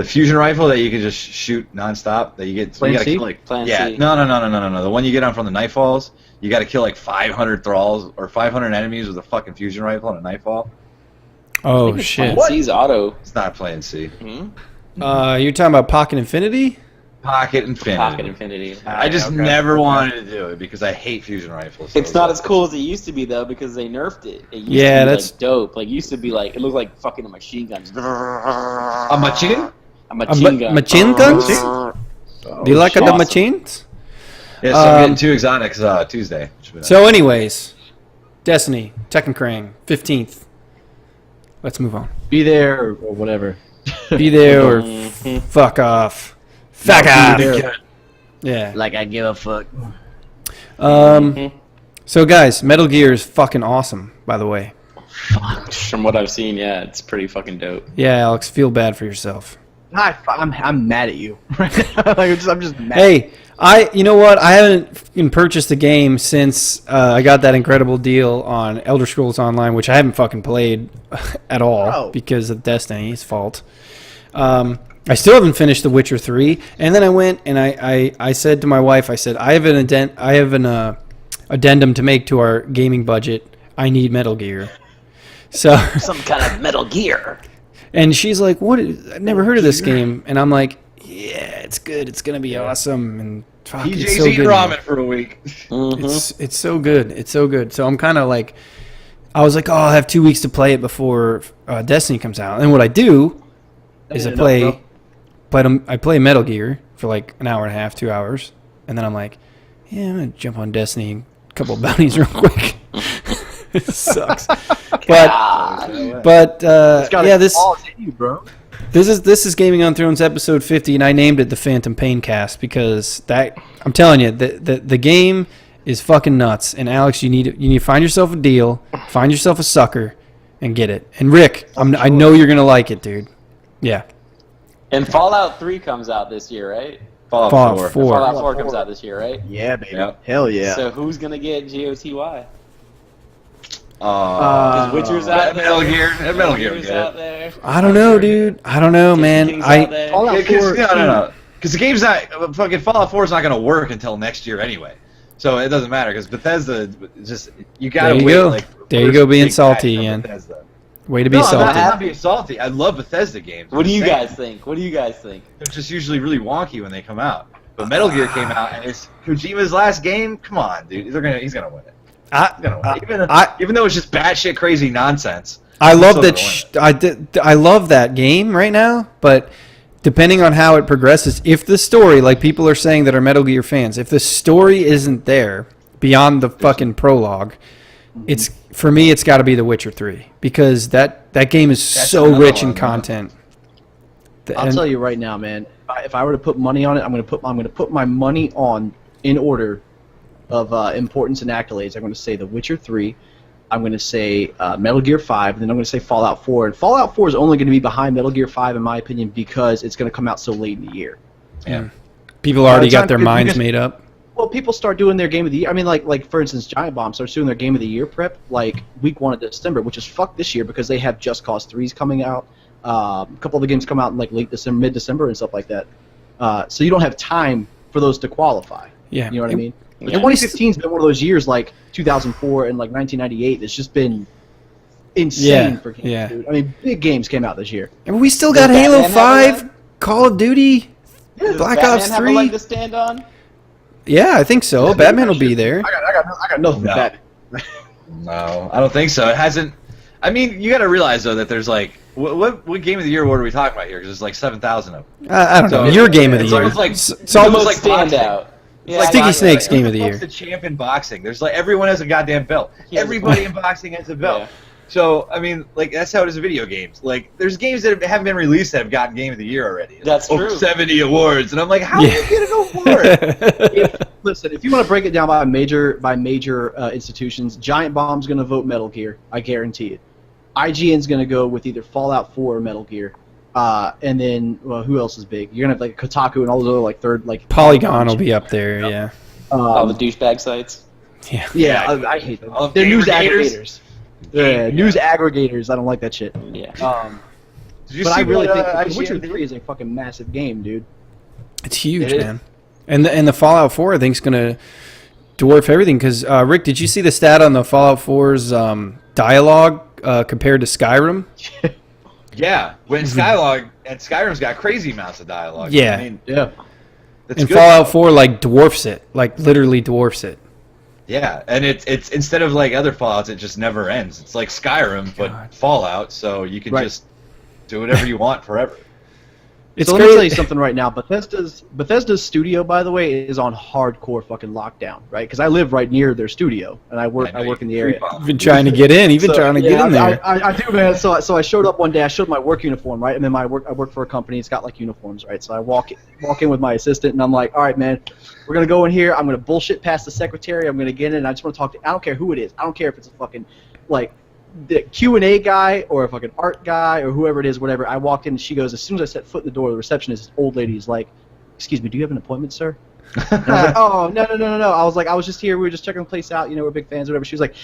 fusion rifle that you can just shoot nonstop. That you get. Plan You gotta C? kill Plan yeah. C. No. The one you get on from the Nightfalls. You got to kill 500 thralls or 500 enemies with a fucking fusion rifle and a Nightfall. Oh shit! Plan C's auto. It's not Plan C. You're talking about Pocket Infinity? Pocket Infinity. Pocket Infinity. I just okay. never wanted to do it because I hate fusion rifles. So It's not as cool as it used to be though because they nerfed it. It used Yeah, to be that's- like dope. Like it used to be like it looked like fucking a machine gun. A machine? A machine gun. Machine guns? Oh, Do you like shit. the machines? Yeah, so I'm Um, getting 2 exotics Tuesday. So, anyways, Destiny, Tekken Krang, 15th. Let's move on. Be there or whatever. Be there or fuck off. Fuck off. there. Yeah. Like I give a fuck. So, guys, Metal Gear is fucking awesome, by the way. From what I've seen, yeah, it's pretty fucking dope. Yeah, Alex, feel bad for yourself. I'm mad at you. Like, I'm just mad. Hey, you know what? I haven't fucking purchased a game since I got that incredible deal on Elder Scrolls Online, which I haven't fucking played at all Bro. because of Destiny's fault. I still haven't finished The Witcher 3, and then I went and I said to my wife, I said, I have an addendum to make to our gaming budget. I need Metal Gear. So Some kind of Metal Gear. and she's like, "What? I've never heard of this game." And I'm like, "Yeah, it's good. It's gonna be awesome." And fuck, it's PJ's so eating good. ramen for a week. It's so good. It's so good. So I'm kind of like, I was like, "Oh, I'll have 2 weeks to play it before Destiny comes out." And what I do is I play Metal Gear for like an hour and a half, 2 hours, and then I'm like, "Yeah, I'm gonna jump on Destiny, and a couple of bounties real quick." It sucks, but yeah, this you, bro. This is Gaming on Thrones episode 50, and I named it the Phantom Paincast because that I'm telling you the game is fucking nuts. And Alex, you need to find yourself a deal, find yourself a sucker, and get it. And Rick, I know you're gonna like it, dude. Yeah, And Fallout 3 comes out this year, right? Fallout 4. Fallout 4 comes out this year, right? Yeah, baby. Yep. Hell yeah. So who's gonna get GOTY? Uh, Witcher's out there. Metal Gear. Metal Gear. Witcher's out there. I don't know, dude. I don't know, man. King's out there. Fallout 4. No. Because the game's not fucking Fallout 4 is not going to work until next year anyway. So it doesn't matter because Bethesda just you got to There you wait. go. Like, There you first go, being big salty patch from again. Bethesda. Way to be No, I'm salty. not being salty. I love Bethesda games. What do you I'm saying. guys think? What do you guys think? They're just usually really wonky when they come out. But Metal Gear came out and it's Kojima's last game. Come on, dude. He's gonna win it. He's gonna win it. Even though it's just batshit crazy nonsense. I love still that. gonna win I love that game right now, but depending on how it progresses, if the story, like people are saying that are Metal Gear fans, if the story isn't there beyond the fucking prologue, it's for me. It's got to be The Witcher 3 because that game is That's so another rich in one, man. content. I'll tell you right now, man. If I were to put money on it, I'm gonna put my money on in order of importance and accolades. I'm gonna say The Witcher 3. I'm gonna say Metal Gear 5, and then I'm gonna say Fallout 4. And Fallout 4 is only gonna be behind Metal Gear 5 in my opinion because it's gonna come out so late in the year. Yeah. People already it's got not their good minds because- made up. Well, people start doing their game of the year. I mean, like for instance, Giant Bomb starts doing their game of the year prep like week 1 of December, which is fucked this year because they have Just Cause 3's coming out. A couple of the games come out in like late December, mid-December, and stuff like that. So you don't have time for those to qualify. Yeah, You know what I mean? Yeah. 2015's been one of those years, like 2004 and like 1998. It's just been insane Yeah, for games, yeah. dude. I mean, big games came out this year. And we still got Does Halo Batman have 5, Call of Duty, Does Black Batman Ops have a 3. leg to stand on? Yeah, I think so. Batman will be there. I got nothing No. for that. No, I don't think so. It hasn't. I mean, you got to realize though that there's like what game of the year award are we talking about here? Because there's like 7,000 of them. I don't know. So, Your game of the it's year. almost like- It's it's almost almost The like most boxing. standout. Yeah, Sticky I got Snake's that. game of the year. Who's the champ in boxing? There's like everyone has a goddamn belt. He has a Everybody belt. in boxing has a belt. Yeah. So I mean, like that's how it is in video games. Like there's games that haven't been released that have gotten game of the year already. That's Oh, true. 70 awards, and I'm like, how Yeah. are you gonna go for it? Listen, if you want to break it down by major institutions, Giant Bomb's going to vote Metal Gear. I guarantee it. IGN's going to go with either Fallout 4 or Metal Gear. And then, well, who else is big? You're going to have like Kotaku and all those other like third like Polygon will be up there, yeah. All the douchebag sites. Yeah. Yeah, I hate them. All They're news aggregators. aggregators. Yeah, news aggregators. I don't like that shit. Yeah. Did you But see I really what, think IGN The Witcher did? 3 is a fucking massive game, dude. It's huge, It is. man. And the Fallout 4, I think, is going to dwarf everything. Because, Rick, did you see the stat on the Fallout 4's dialogue compared to Skyrim? Yeah, when Skylog and Skyrim's got crazy amounts of dialogue. Yeah. I mean, Yeah. It's And good. Fallout 4 like dwarfs it, like literally dwarfs it. Yeah, and it's instead of like other Fallouts, it just never ends. It's like Skyrim, but Fallout, so you can just do whatever you want forever. It's so great. let me tell you something right now. Bethesda's studio, by the way, is on hardcore fucking lockdown, right? Because I live right near their studio, and I work in the area. You've been trying to get in. You've been trying to get in there. I do, man. So I showed up one day. I showed my work uniform, right? And then I work for a company. It's got like uniforms, right? So I walk in with my assistant, and I'm like, all right, man, we're gonna go in here. I'm gonna bullshit past the secretary. I'm gonna get in, and I just want to talk to. I don't care who it is. I don't care if it's a fucking like the Q&A guy or a fucking art guy or whoever it is, whatever. I walked in and she goes, as soon as I set foot in the door, the receptionist, this old lady, is like, "Excuse me, do you have an appointment, sir?" And I was like, "Oh, no. I was like, I was just here. We were just checking the place out. You know, we're big fans, or whatever." She was like,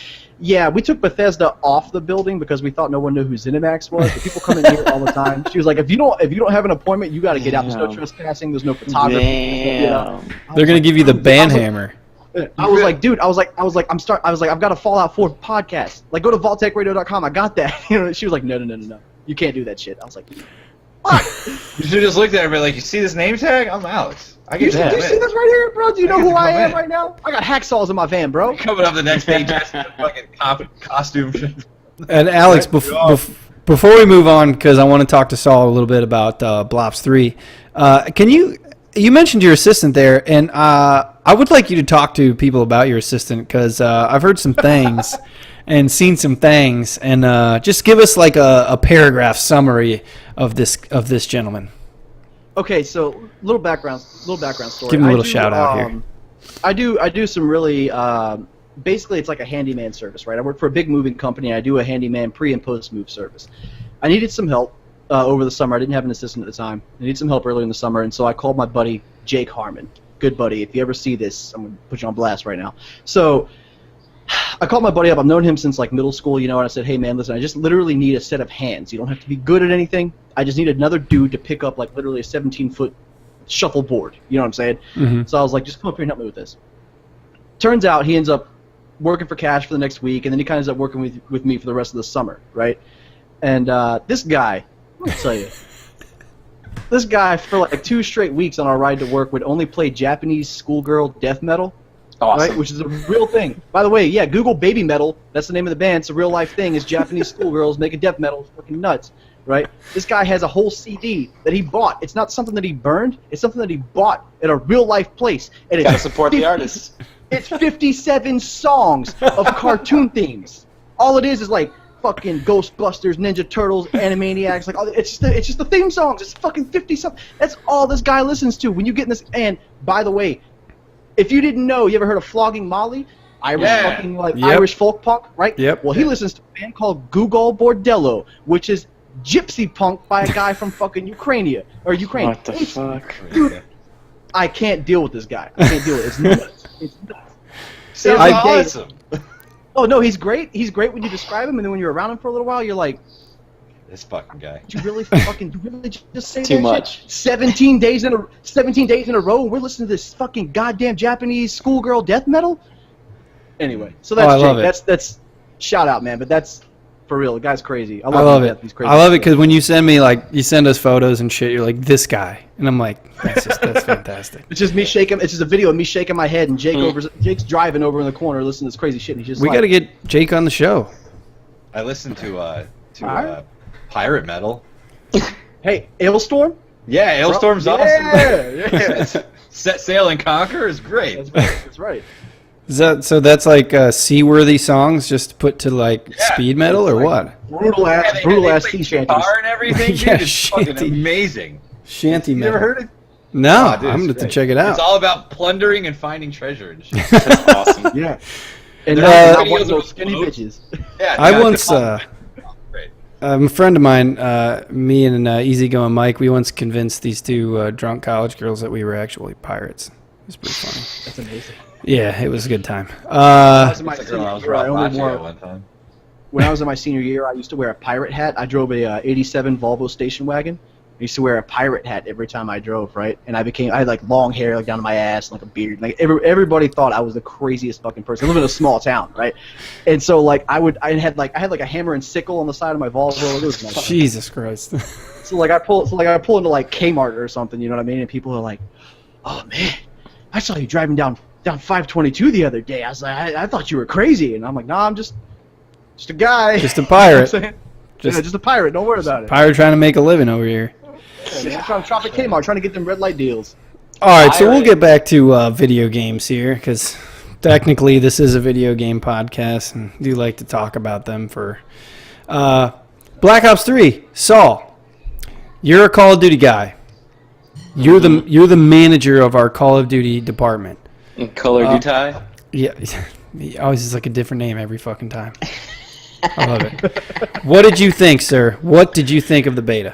"Yeah, we took Bethesda off the building because we thought no one knew who ZeniMax was. But people come in here all the time." She was like, "If you don't have an appointment, you got to get out. There's no trespassing. There's no photography." Damn. They're gonna give you the ban hammer. I was like, dude, I was like, I've got a Fallout 4 podcast. Like, go to vaultechradio.com. I got that. You know, she was like, no. You can't do that shit. I was like, what? You should just looked at her and be like, "You see this name tag? I'm Alex. I Do you get see this right here, bro? Do you know who I am in. right now? I got hacksaws in my van, bro. Coming up the next day dressed in a fucking costume. And Alex, before we move on, because I want to talk to Saul a little bit about Blops 3, can you mentioned your assistant there, and I would like you to talk to people about your assistant, because I've heard some things and seen some things, and just give us like a paragraph summary of this gentleman. Okay, so little background story. Give him a little shout out here. I do some really basically it's like a handyman service, right? I work for a big moving company. I do a handyman pre and post move service. I needed some help over the summer. I didn't have an assistant at the time. I needed some help earlier in the summer, and so I called my buddy Jake Harmon. Good buddy. If you ever see this, I'm gonna put you on blast right now. So I called my buddy up. I've known him since like middle school, you know, and I said, "Hey man, listen, I just literally need a set of hands. You don't have to be good at anything. I just need another dude to pick up like literally a 17-foot shuffleboard." You know what I'm saying? Mm-hmm. So I was like, "Just come up here and help me with this." Turns out he ends up working for cash for the next week, and then he kind of ends up working with me for the rest of the summer, right? And this guy, let me tell you, this guy for like 2 straight weeks on our ride to work would only play Japanese schoolgirl death metal. Awesome. Right, which is a real thing. By the way, yeah, Google baby metal. That's the name of the band. It's a real life thing. Is Japanese schoolgirls making death metal? It's fucking nuts, right? This guy has a whole CD that he bought. It's not something that he burned. It's something that he bought at a real life place. And it's Gotta support the artists. It's 57 songs of cartoon themes. All it is like fucking Ghostbusters, Ninja Turtles, Animaniacs. Like it's just the theme songs. It's fucking 50 something. That's all this guy listens to. When you get in this, and by the way, if you didn't know, you ever heard of Flogging Molly? Irish folk punk, right? Yep. Well, he listens to a band called Google Bordello, which is gypsy punk by a guy from fucking Ukraine. What the fuck? Dude, I can't deal with this guy. I can't deal with it. It's nuts. It's nuts. Sounds awesome. Oh no, he's great. He's great when you describe him, and then when you're around him for a little while, you're like, This fucking guy. "Did you really just say Too that much. shit? 17 days in a row, and we're listening to this fucking goddamn Japanese schoolgirl death metal." Anyway, so that's I love Jake. it. That's shout out, man. But that's for real. The guy's crazy. I love it. He's crazy. I love it because when you send me you send us photos and shit, you're like, "This guy," and I'm like, that's fantastic. It's just me shaking. It's just a video of me shaking my head, and Jake's driving over in the corner, listening to this crazy shit. And he's just We got to get Jake on the show. I listened to pirate metal. Hey, Ailstorm. Yeah, Ailstorm's awesome. Yeah. Set Sail and Conquer is great. That's right. That's like seaworthy songs just put to speed metal or what? Brutal ass They sea shanties. guitar and everything, dude. Yeah, It's fucking shanty. amazing. Shanty You metal. never heard it? No, Oh, dude, I'm it's gonna have to great. check it out. It's all about plundering and finding treasure and shit. That's awesome. Yeah. And They're not videos one of of those those skinny boats. bitches. Yeah, I dude, once, great. a friend of mine, me and Easygoing Mike, we once convinced these 2 drunk college girls that we were actually pirates. It was pretty funny. That's amazing. Yeah, it was a good time. When I was in my That's the girl I was senior year, I only watching wore- at one time. When I was in my senior year, I used to wear a pirate hat. I drove a 87 Volvo station wagon. I used to wear a pirate hat every time I drove, right? And I had like long hair down to my ass, like a beard. Like everybody thought I was the craziest fucking person. I live in a small town, right? And so I had a hammer and sickle on the side of my Volvo. It was nuts. Jesus Christ. So I pull into like Kmart or something, you know what I mean? And people are like, oh man, I saw you driving down 522 the other day. I was like, I thought you were crazy. And I'm like, nah, I'm just a guy. Just a pirate. You know what I'm saying? Just a pirate. Don't worry about it. Pirate trying to make a living over here. Yeah, I'm trying to shop at Kmart, trying to get them red light deals. All right, so we'll get back to video games here, because technically this is a video game podcast, and I do like to talk about them. For Black Ops 3, Saul, you're a Call of Duty guy. You're the manager of our Call of Duty department. And Color Duty? Yeah, he always is like a different name every fucking time. I love it. What did you think, sir? What did you think of the beta?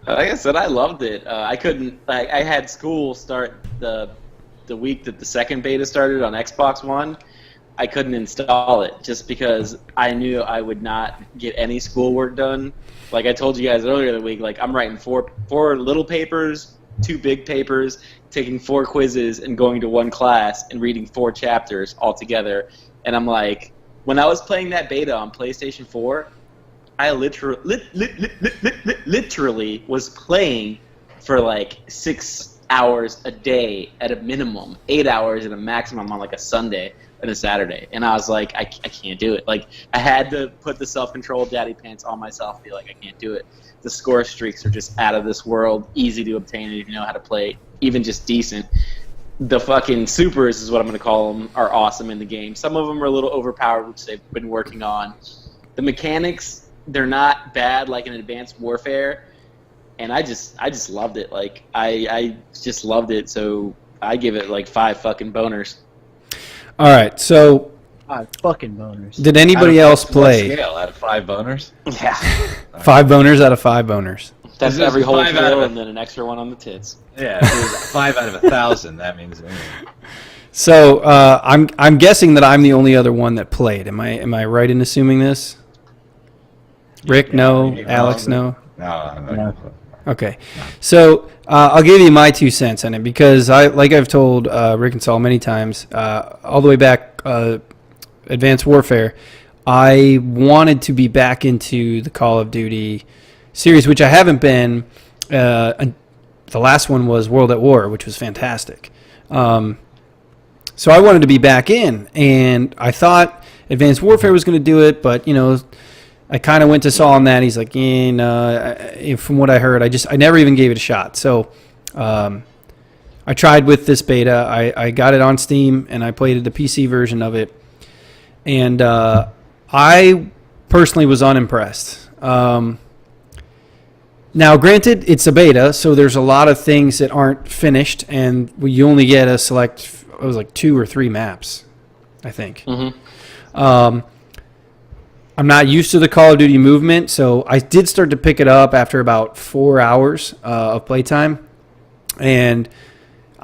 Like I said, I loved it. I couldn't. I had school start the week that the second beta started on Xbox One. I couldn't install it just because I knew I would not get any schoolwork done. Like I told you guys earlier in the week, like I'm writing four little papers, 2 big papers, taking 4 quizzes, and going to 1 class and reading 4 chapters all together. And I'm like, when I was playing that beta on PlayStation 4. I literally was playing for like 6 hours a day at a minimum, 8 hours at a maximum on like a Sunday and a Saturday. And I was like, I can't do it. Like, I had to put the self-control daddy pants on myself, be like, I can't do it. The score streaks are just out of this world, easy to obtain if you know how to play, even just decent. The fucking supers is what I'm going to call them, are awesome in the game. Some of them are a little overpowered, which they've been working on. The mechanics, they're not bad like in Advanced Warfare, and I just loved it. Like I just loved it, so I give it like 5 fucking boners. All right, so 5 fucking boners. Did anybody else play? Scale out of 5 boners. Yeah, 5 boners out of 5 boners. that's every whole kill and then an extra one on the tits. Yeah, if it was 5 out of 1,000. That means. So I'm guessing that I'm the only other one that played. Am I right in assuming this? Rick, no. Alex, no. No. Okay, so I'll give you my 2 cents on it, because I've told Rick and Saul many times, all the way back Advanced Warfare, I wanted to be back into the Call of Duty series, which I haven't been. The last one was World at War, which was fantastic. So I wanted to be back in, and I thought Advanced Warfare was going to do it, but I kind of went to Saul on that. He's like, from what I heard, I never even gave it a shot. So I tried with this beta. I got it on Steam, and I played the PC version of it. And I personally was unimpressed. Now, granted, it's a beta, so there's a lot of things that aren't finished, and you only get a select, it was like 2 or 3 maps, I think. Mm-hmm. I'm not used to the Call of Duty movement, so I did start to pick it up after about 4 hours of playtime, and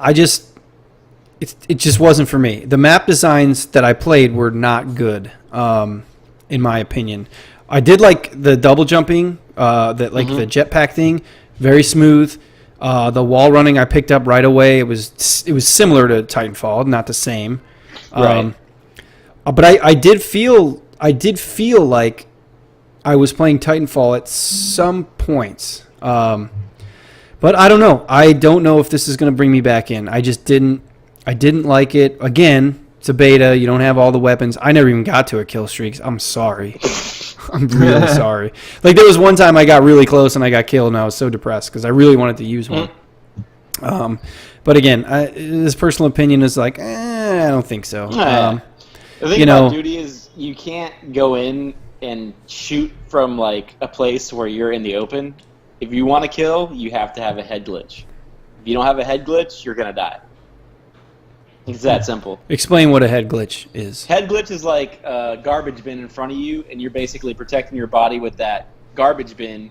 it just wasn't for me. The map designs that I played were not good, in my opinion. I did like the double jumping, the jetpack thing, very smooth. The wall running I picked up right away. It was similar to Titanfall, not the same. Right. But I did feel like I was playing Titanfall at some points. But I don't know. I don't know if this is going to bring me back in. I didn't like it. Again, it's a beta. You don't have all the weapons. I never even got to a kill streak. I'm sorry. I'm really sorry. Like, there was one time I got really close and I got killed, and I was so depressed because I really wanted to use one. But again, this personal opinion is like, I don't think so. The thing about duty is you can't go in and shoot from like a place where you're in the open. If you want to kill, you have to have a head glitch. If you don't have a head glitch, you're gonna die. It's that simple. Explain what a head glitch is. Head glitch is like a garbage bin in front of you, and you're basically protecting your body with that garbage bin.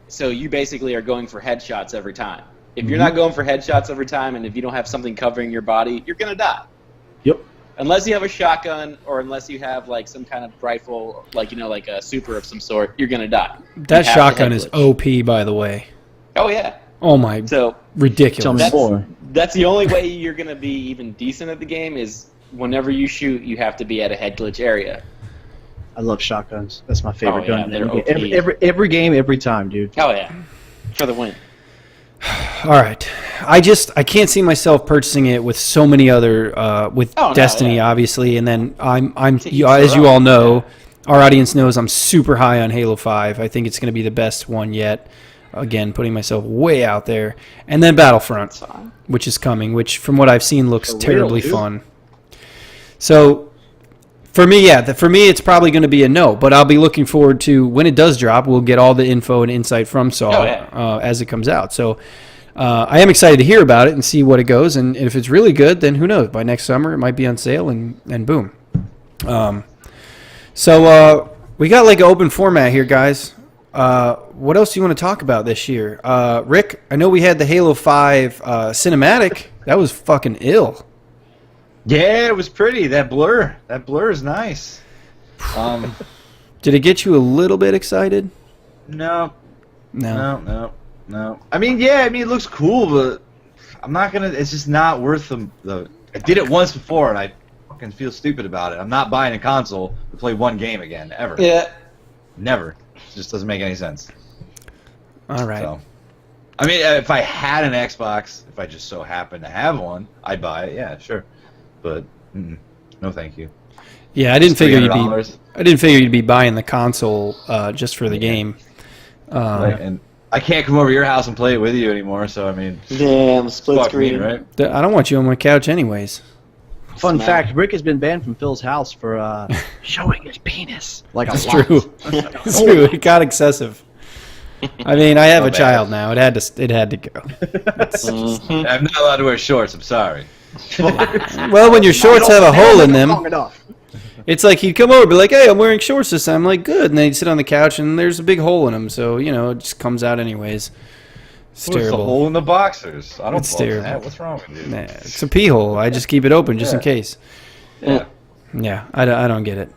So you basically are going for headshots every time. If you're not going for headshots every time, and if you don't have something covering your body, you're gonna die. Yep. Unless you have a shotgun, or unless you have like some kind of rifle, like like a super of some sort, you're gonna die. That shotgun is OP, by the way. Oh yeah. Oh my. So ridiculous. That's the only way you're gonna be even decent at the game is whenever you shoot, you have to be at a head glitch area. I love shotguns. That's my favorite gun. They're OP. Every game, every time, dude. Oh yeah, for the win. All right. I can't see myself purchasing it with so many other with Destiny, obviously, and then as you all know, our audience knows I'm super high on Halo 5. I think it's going to be the best one yet. Again, putting myself way out there, and then Battlefront, which is coming, which from what I've seen looks terribly fun. So. For me, it's probably going to be a no, but I'll be looking forward to when it does drop. We'll get all the info and insight from Saul as it comes out. So I am excited to hear about it and see what it goes. And if it's really good, then who knows? By next summer, it might be on sale, and boom. So we got like an open format here, guys. What else do you want to talk about this year? Rick, I know we had the Halo 5 cinematic. That was fucking ill. Yeah, it was pretty. That blur is nice. Did it get you a little bit excited? No. I mean, it looks cool, but I'm not gonna. It's just not worth the. I did it once before, and I fucking feel stupid about it. I'm not buying a console to play one game again ever. Yeah. Never. It just doesn't make any sense. All right. So, I mean, if I had an Xbox, if I just so happened to have one, I'd buy it. Yeah, sure. But no, thank you. Yeah, I didn't figure you'd be buying the console just for the game. And I can't come over to your house and play it with you anymore. So I mean, damn, split screen, right? I don't want you on my couch, anyways. Fun fact: Rick has been banned from Phil's house for showing his penis. That's true. It's true. It got excessive. I mean, I have a child now. It had to go. I'm not allowed to wear shorts. I'm sorry. Well, when your shorts have a hole in them, it's like he'd come over and be like, "Hey, I'm wearing shorts this time." I'm like, "Good," and then he'd sit on the couch and there's a big hole in them, so it just comes out anyways. It's terrible. It's a hole in the boxers. I don't. It's terrible. That. What's wrong with you? Nah, it's a pee hole. I just keep it open just in case. Yeah. I don't get it.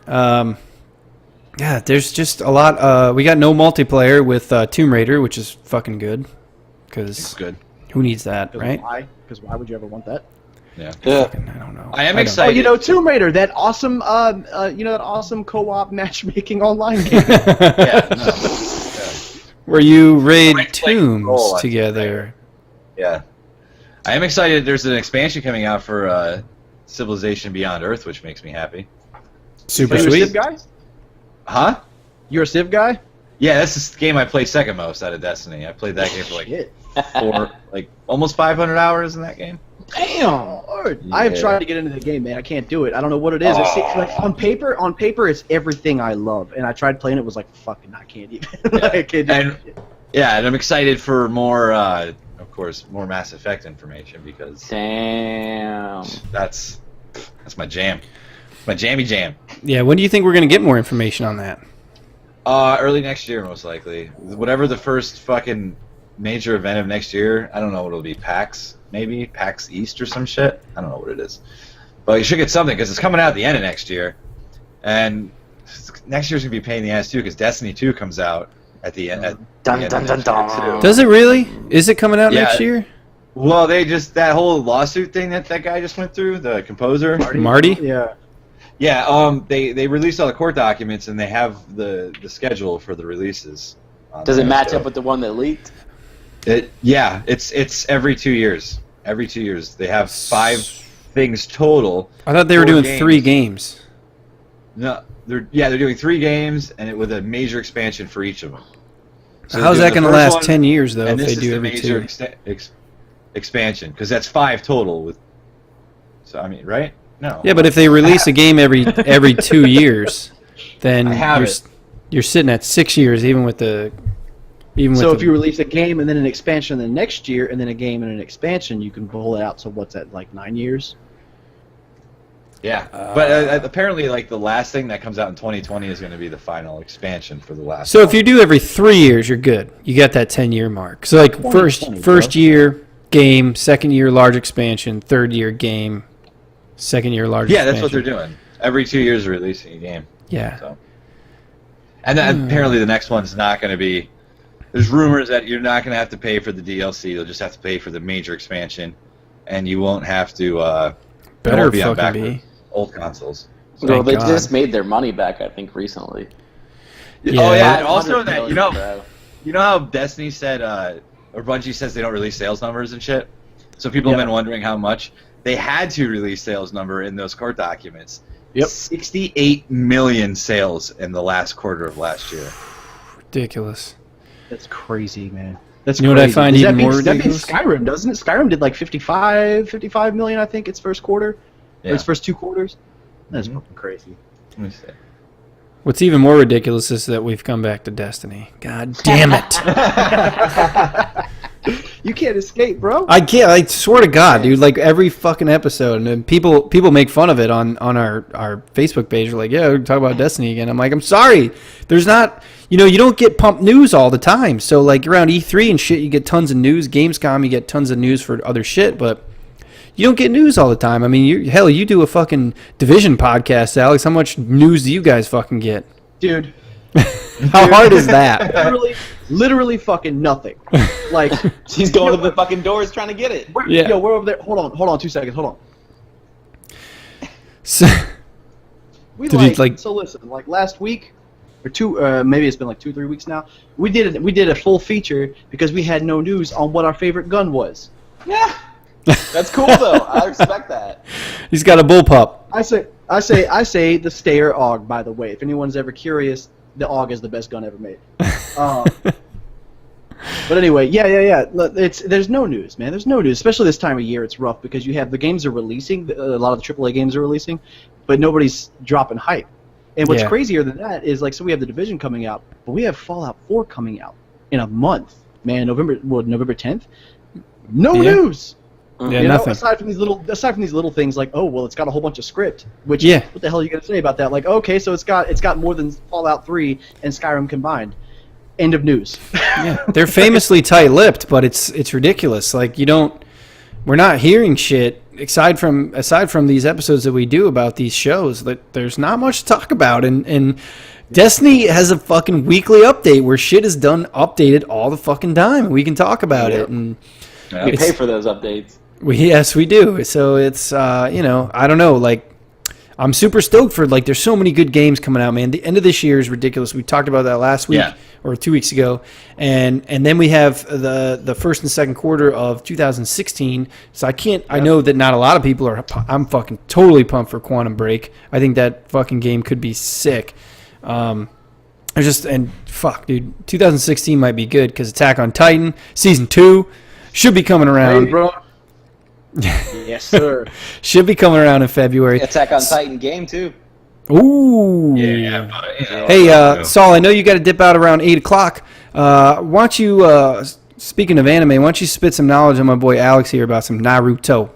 Yeah, there's just a lot. We got no multiplayer with Tomb Raider, which is fucking good. It's good. Who needs that, right? Why? Because why would you ever want that? Yeah. Fucking, I don't know. I am excited. Oh, Tomb Raider, that awesome, that awesome co-op matchmaking online game. Where you raid tombs together. Yeah. I am excited. There's an expansion coming out for Civilization Beyond Earth, which makes me happy. Super You're sweet. a Civ guy? Huh? You're a Civ guy? Yeah, that's the game I play second most out of Destiny. I played that game for almost 500 hours in that game. Damn! Lord. Yeah. I have tried to get into the game, man. I can't do it. I don't know what it is. It's like on paper, it's everything I love, and I tried playing it. Was like, fucking, I can't even. I can't do it. Yeah, and I'm excited for more, of course, more Mass Effect information because. Damn. That's my jam. My jammy jam. Yeah, when do you think we're gonna get more information on that? Early next year, most likely. Whatever the first fucking major event of next year. I don't know what it'll be. PAX, maybe PAX East or some shit. I don't know what it is, but you should get something because it's coming out at the end of next year, and next year's gonna be a pain in the ass too because Destiny 2 comes out at the end. Dun dun dun dun. Does it really? Is it coming out next year? Well, that whole lawsuit thing that guy just went through, the composer Marty. Yeah. Yeah. They released all the court documents and they have the schedule for the releases. Does it match up with the one that leaked? It's every 2 years. Every 2 years they have 5 things total. I thought they were doing 3 games. No, they're doing 3 games and with a major expansion for each of them. So how's that going to last 10 years though if they do every 2? Expansion because that's 5 total. So I mean, right? No. Yeah, but if they release a game every 2 years, then you're sitting at 6 years even with the. So if you release a game and then an expansion the next year and then a game and an expansion, you can pull it out. So what's that, like 9 years? Yeah, but apparently, like the last thing that comes out in 2020 is going to be the final expansion for the last. So if you do every 3 years, you're good. You got that 10-year mark. So like first year game, second year large expansion, third year game, second year large. Yeah, expansion. that's what they're doing. Every 2 years, they're releasing a game. Yeah. So. And then apparently the next one's not going to be. There's rumors that you're not going to have to pay for the DLC. You'll just have to pay for the major expansion, and you won't have to. Better be on fucking be. Old consoles. Well, they just made their money back, I think, recently. Yeah. Oh yeah, and also that you know how Destiny said, or Bungie says they don't release sales numbers and shit. So people have been wondering how much. They had to release sales number in those court documents. Yep. 68 million sales in the last quarter of last year. Ridiculous. That's crazy, man. That's You know what I find even more That ridiculous? beats Skyrim, doesn't it? Skyrim did like 55 million, I think, its first quarter. Or its first 2 quarters. That's fucking crazy. Let me see. What's even more ridiculous is that we've come back to Destiny. God damn it. You can't escape, bro. I can't. I swear to God, dude. Like every fucking episode, and then people make fun of it on our Facebook page. They're like, yeah, we're talking about Destiny again. I'm like, I'm sorry. There's not. You don't get pumped news all the time. So like around E3 and shit, you get tons of news. Gamescom, you get tons of news for other shit, but you don't get news all the time. I mean, you do a fucking Division podcast, Alex. How much news do you guys fucking get? Dude. How hard is that? Literally fucking nothing. Like He's going to the fucking doors trying to get it. Yeah. We're over there. Hold on 2 seconds. Hold on. So, So listen, like last week or two, maybe it's been like 2-3 weeks now. We did a full feature because we had no news on what our favorite gun was. Yeah. That's cool though. I respect that. he's got a bullpup. I say the Stayer AUG. By the way, if anyone's ever curious, the AUG is the best gun ever made. But anyway, yeah. There's no news, man. There's no news, especially this time of year. It's rough because you have the games are releasing. A lot of the AAA games are releasing, but nobody's dropping hype. And what's crazier than that is so we have the Division coming out, but we have Fallout 4 coming out in a month, man. November 10th. No news. Yeah, nothing. Aside from these little things like, oh well, it's got a whole bunch of script. Which what the hell are you gonna say about that? Like, okay, so it's got more than Fallout 3 and Skyrim combined. End of news. Yeah, they're famously tight-lipped, but it's ridiculous. Like we're not hearing shit aside from these episodes that we do about these shows. That there's not much to talk about, and Destiny has a fucking weekly update where shit is updated all the fucking time. We can talk about it, and we pay for those updates. Yes, we do. So it's I don't know, like I'm super stoked for there's so many good games coming out, man. The end of this year is ridiculous. We talked about that last week or 2 weeks ago, and then we have the first and second quarter of 2016. So I know that not a lot of people are. I'm fucking totally pumped for Quantum Break. I think that fucking game could be sick. Fuck, dude, 2016 might be good because Attack on Titan Season 2 should be coming around. Hey, bro. Yes, sir. Should be coming around in February. Attack on Titan game too. Ooh. Yeah. But, hey, Saul, I know you got to dip out around 8 o'clock. Why don't you, speaking of anime, why don't you spit some knowledge on my boy Alex here about some Naruto?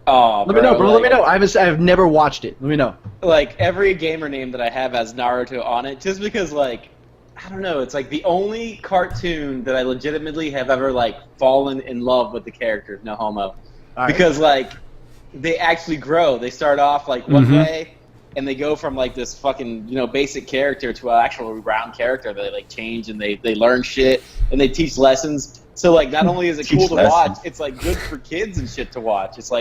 Oh, let me know, bro. Let me know. I've never watched it. Let me know. Like every gamer name that I have has Naruto on it, just because I don't know. It's the only cartoon that I legitimately have ever fallen in love with the characters. No homo. Right. Because they actually grow. They start off one way, and they go from this fucking basic character to an actual round character. They change and they learn shit and they teach lessons. So not only is it cool to watch, it's good for kids and shit to watch. It's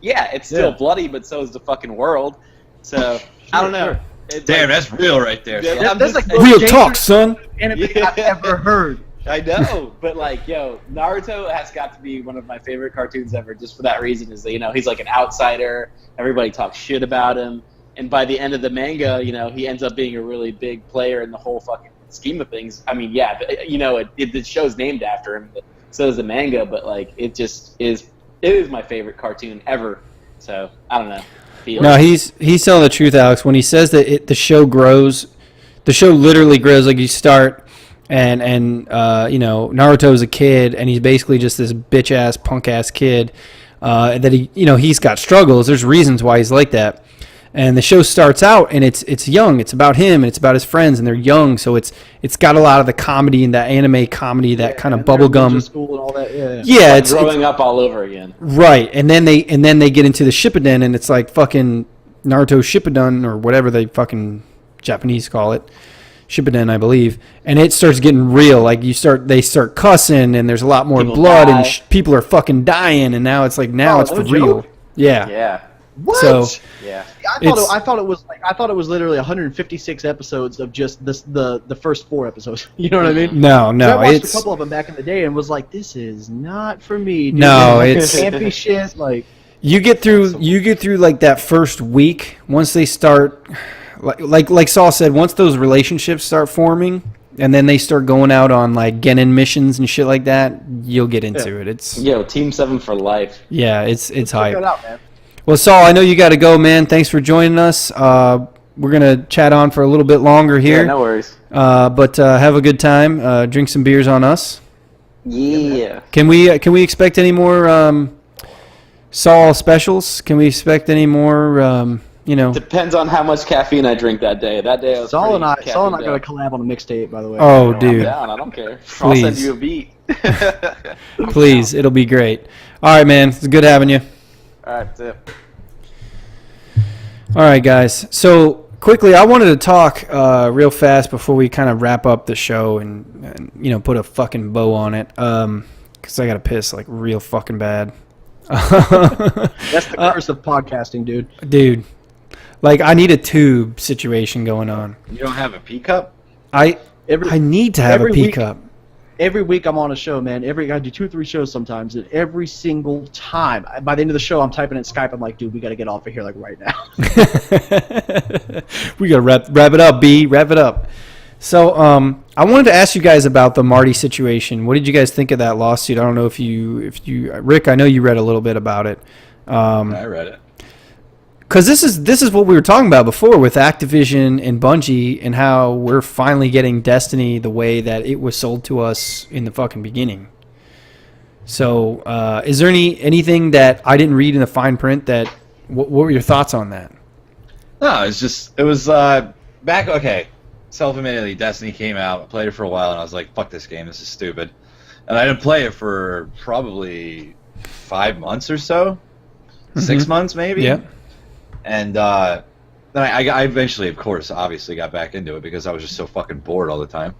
it's still bloody, but so is the fucking world. So I don't know. Damn, that's real right there. Yeah, that's real talk, son. Anime I've ever heard. I know, but Naruto has got to be one of my favorite cartoons ever, just for that reason. Is that he's an outsider. Everybody talks shit about him, and by the end of the manga, he ends up being a really big player in the whole fucking scheme of things. I mean, yeah, the show's named after him, but so is the manga. But it just is. It is my favorite cartoon ever. So I don't know. No, he's telling the truth, Alex. When he says that the show grows, the show literally grows. You start. And Naruto's a kid, and he's basically just this bitch ass, punk ass kid. That he's got struggles. There's reasons why he's like that. And the show starts out, and it's young. It's about him, and it's about his friends, and they're young. So it's got a lot of the comedy and that anime comedy, that kind of bubblegum. School and all that. Yeah, it's growing up all over again. Right, and then they get into the Shippuden, and it's fucking Naruto Shippuden or whatever they fucking Japanese call it. Shippuden, I believe, and it starts getting real. They start cussing, and there's a lot more blood, and people are fucking dying, and now it's it's for real. Yeah. What? So Yeah. I thought it was literally 156 episodes of just the first 4 episodes. You know what I mean? no, I watched it's a couple of them back in the day and was like, this is not for me. Dude. No, This it's- campy shit. Like you get through like that first week once they start, like Saul said, once those relationships start forming. And then they start going out on like Genin missions and shit like that. You'll get into it. It's Team 7 for life. it's check hype. that out, man. Well, Saul, I know you got to go, man. Thanks for joining us. We're gonna chat on for a little bit longer here. Yeah, no worries. But have a good time. Drink some beers on us. Yeah. Can we expect any more Saul specials? Can we expect any more? Depends on how much caffeine I drink that day. That day I was Saul and I pretty got to caffeined up. collab on a mixtape, by the way. Oh, I'm dude, down. I don't care. I'll send Please. you a beat. please, it'll be great. All right, man. It's good having you. All right, that's it. All right, guys. So quickly, I wanted to talk real fast before we kind of wrap up the show and put a fucking bow on it. Because I got to piss like real fucking bad. That's the curse of podcasting, dude. Dude, like I need a tube situation going on. You don't have a pee cup? I need to have a every pee week- cup. Every week I'm on a show, man. I do 2 or 3 shows sometimes, and every single time, by the end of the show, I'm typing in Skype. I'm like, dude, we got to get off of here like right now. We gotta wrap it up, B. Wrap it up. So, I wanted to ask you guys about the Marty situation. What did you guys think of that lawsuit? I don't know if you, Rick, I know you read a little bit about it. I read it. Because this is what we were talking about before with Activision and Bungie and how we're finally getting Destiny the way that it was sold to us in the fucking beginning. So, is there anything that I didn't read in the fine print that? What were your thoughts on that? No, it was back. Okay, self-admittedly, Destiny came out. I played it for a while, and I was like, "Fuck this game. This is stupid." And I didn't play it for probably 5 months or so, 6 months maybe. Yeah. And then I eventually, of course, obviously got back into it because I was just so fucking bored all the time.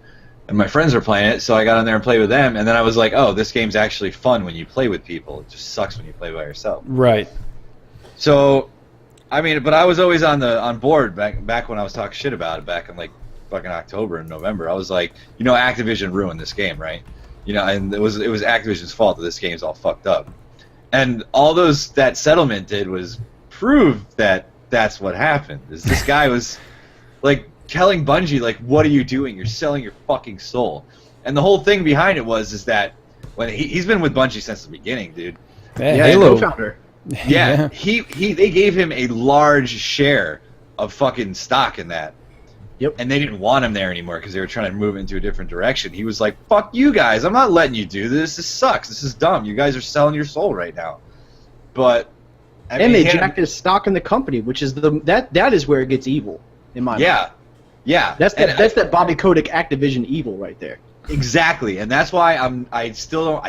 And my friends were playing it, so I got on there and played with them. And then I was like, oh, this game's actually fun when you play with people. It just sucks when you play by yourself. Right. So, I mean, but I was always on board back when I was talking shit about it back in like fucking October and November. I was like, Activision ruined this game, right? And it was Activision's fault that this game's all fucked up. And all that settlement did was prove that that's what happened. Is this guy was like telling Bungie, like, what are you doing? You're selling your fucking soul. And the whole thing behind it is that when he's been with Bungie since the beginning, dude. Hey, Yeah, Halo. co-founder. Yeah, they gave him a large share of fucking stock in that. Yep. And they didn't want him there anymore because they were trying to move into a different direction. He was like, fuck you guys, I'm not letting you do this. This sucks. This is dumb. You guys are selling your soul right now. But And they jacked his stock in the company, which is that is where it gets evil, in my mind. Yeah. That's that Bobby Kotick Activision evil right there. Exactly, and that's why I still don't.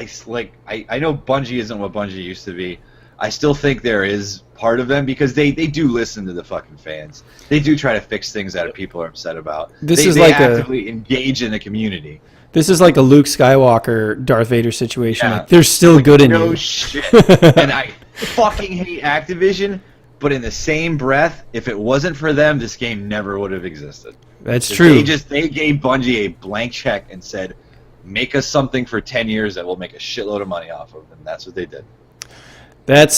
I know Bungie isn't what Bungie used to be. I still think there is part of them because they do listen to the fucking fans. They do try to fix things that people are upset about. This they, is they like actively engage in the community. This is like a Luke Skywalker, Darth Vader situation. Yeah. Like, there's still good in No you. shit. And I fucking hate Activision, but in the same breath, if it wasn't for them, this game never would have existed. That's true. They gave Bungie a blank check and said, make us something for 10 years that we'll make a shitload of money off of, and that's what they did. That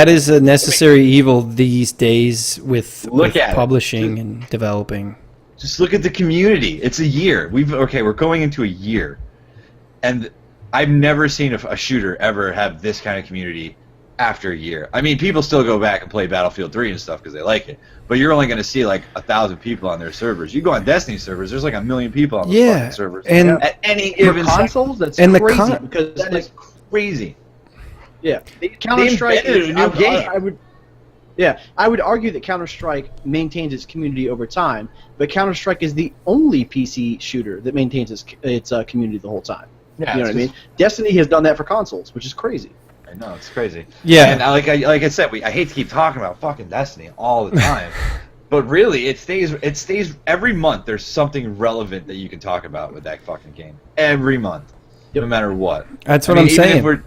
is a necessary evil these days with Look at it. publishing and developing. Just look at the community. It's a year. We're going into a year, and I've never seen a shooter ever have this kind of community after a year. I mean, people still go back and play Battlefield 3 and stuff because they like it, but you're only going to see like 1,000 people on their servers. You go on Destiny servers, there's like 1 million people on the fucking servers. and At any For given consoles, that's and the crazy because that is crazy. yeah, Counter-Strike. invented a new game. I would argue that Counter-Strike maintains its community over time, but Counter-Strike is the only PC shooter that maintains its community the whole time. Yeah, you know what I mean? Destiny has done that for consoles, which is crazy. I know, it's crazy. Yeah. And like I said, I hate to keep talking about fucking Destiny all the time, but really, it stays every month. There's something relevant that you can talk about with that fucking game every month, no matter what. That's what I mean, I'm even saying. if we're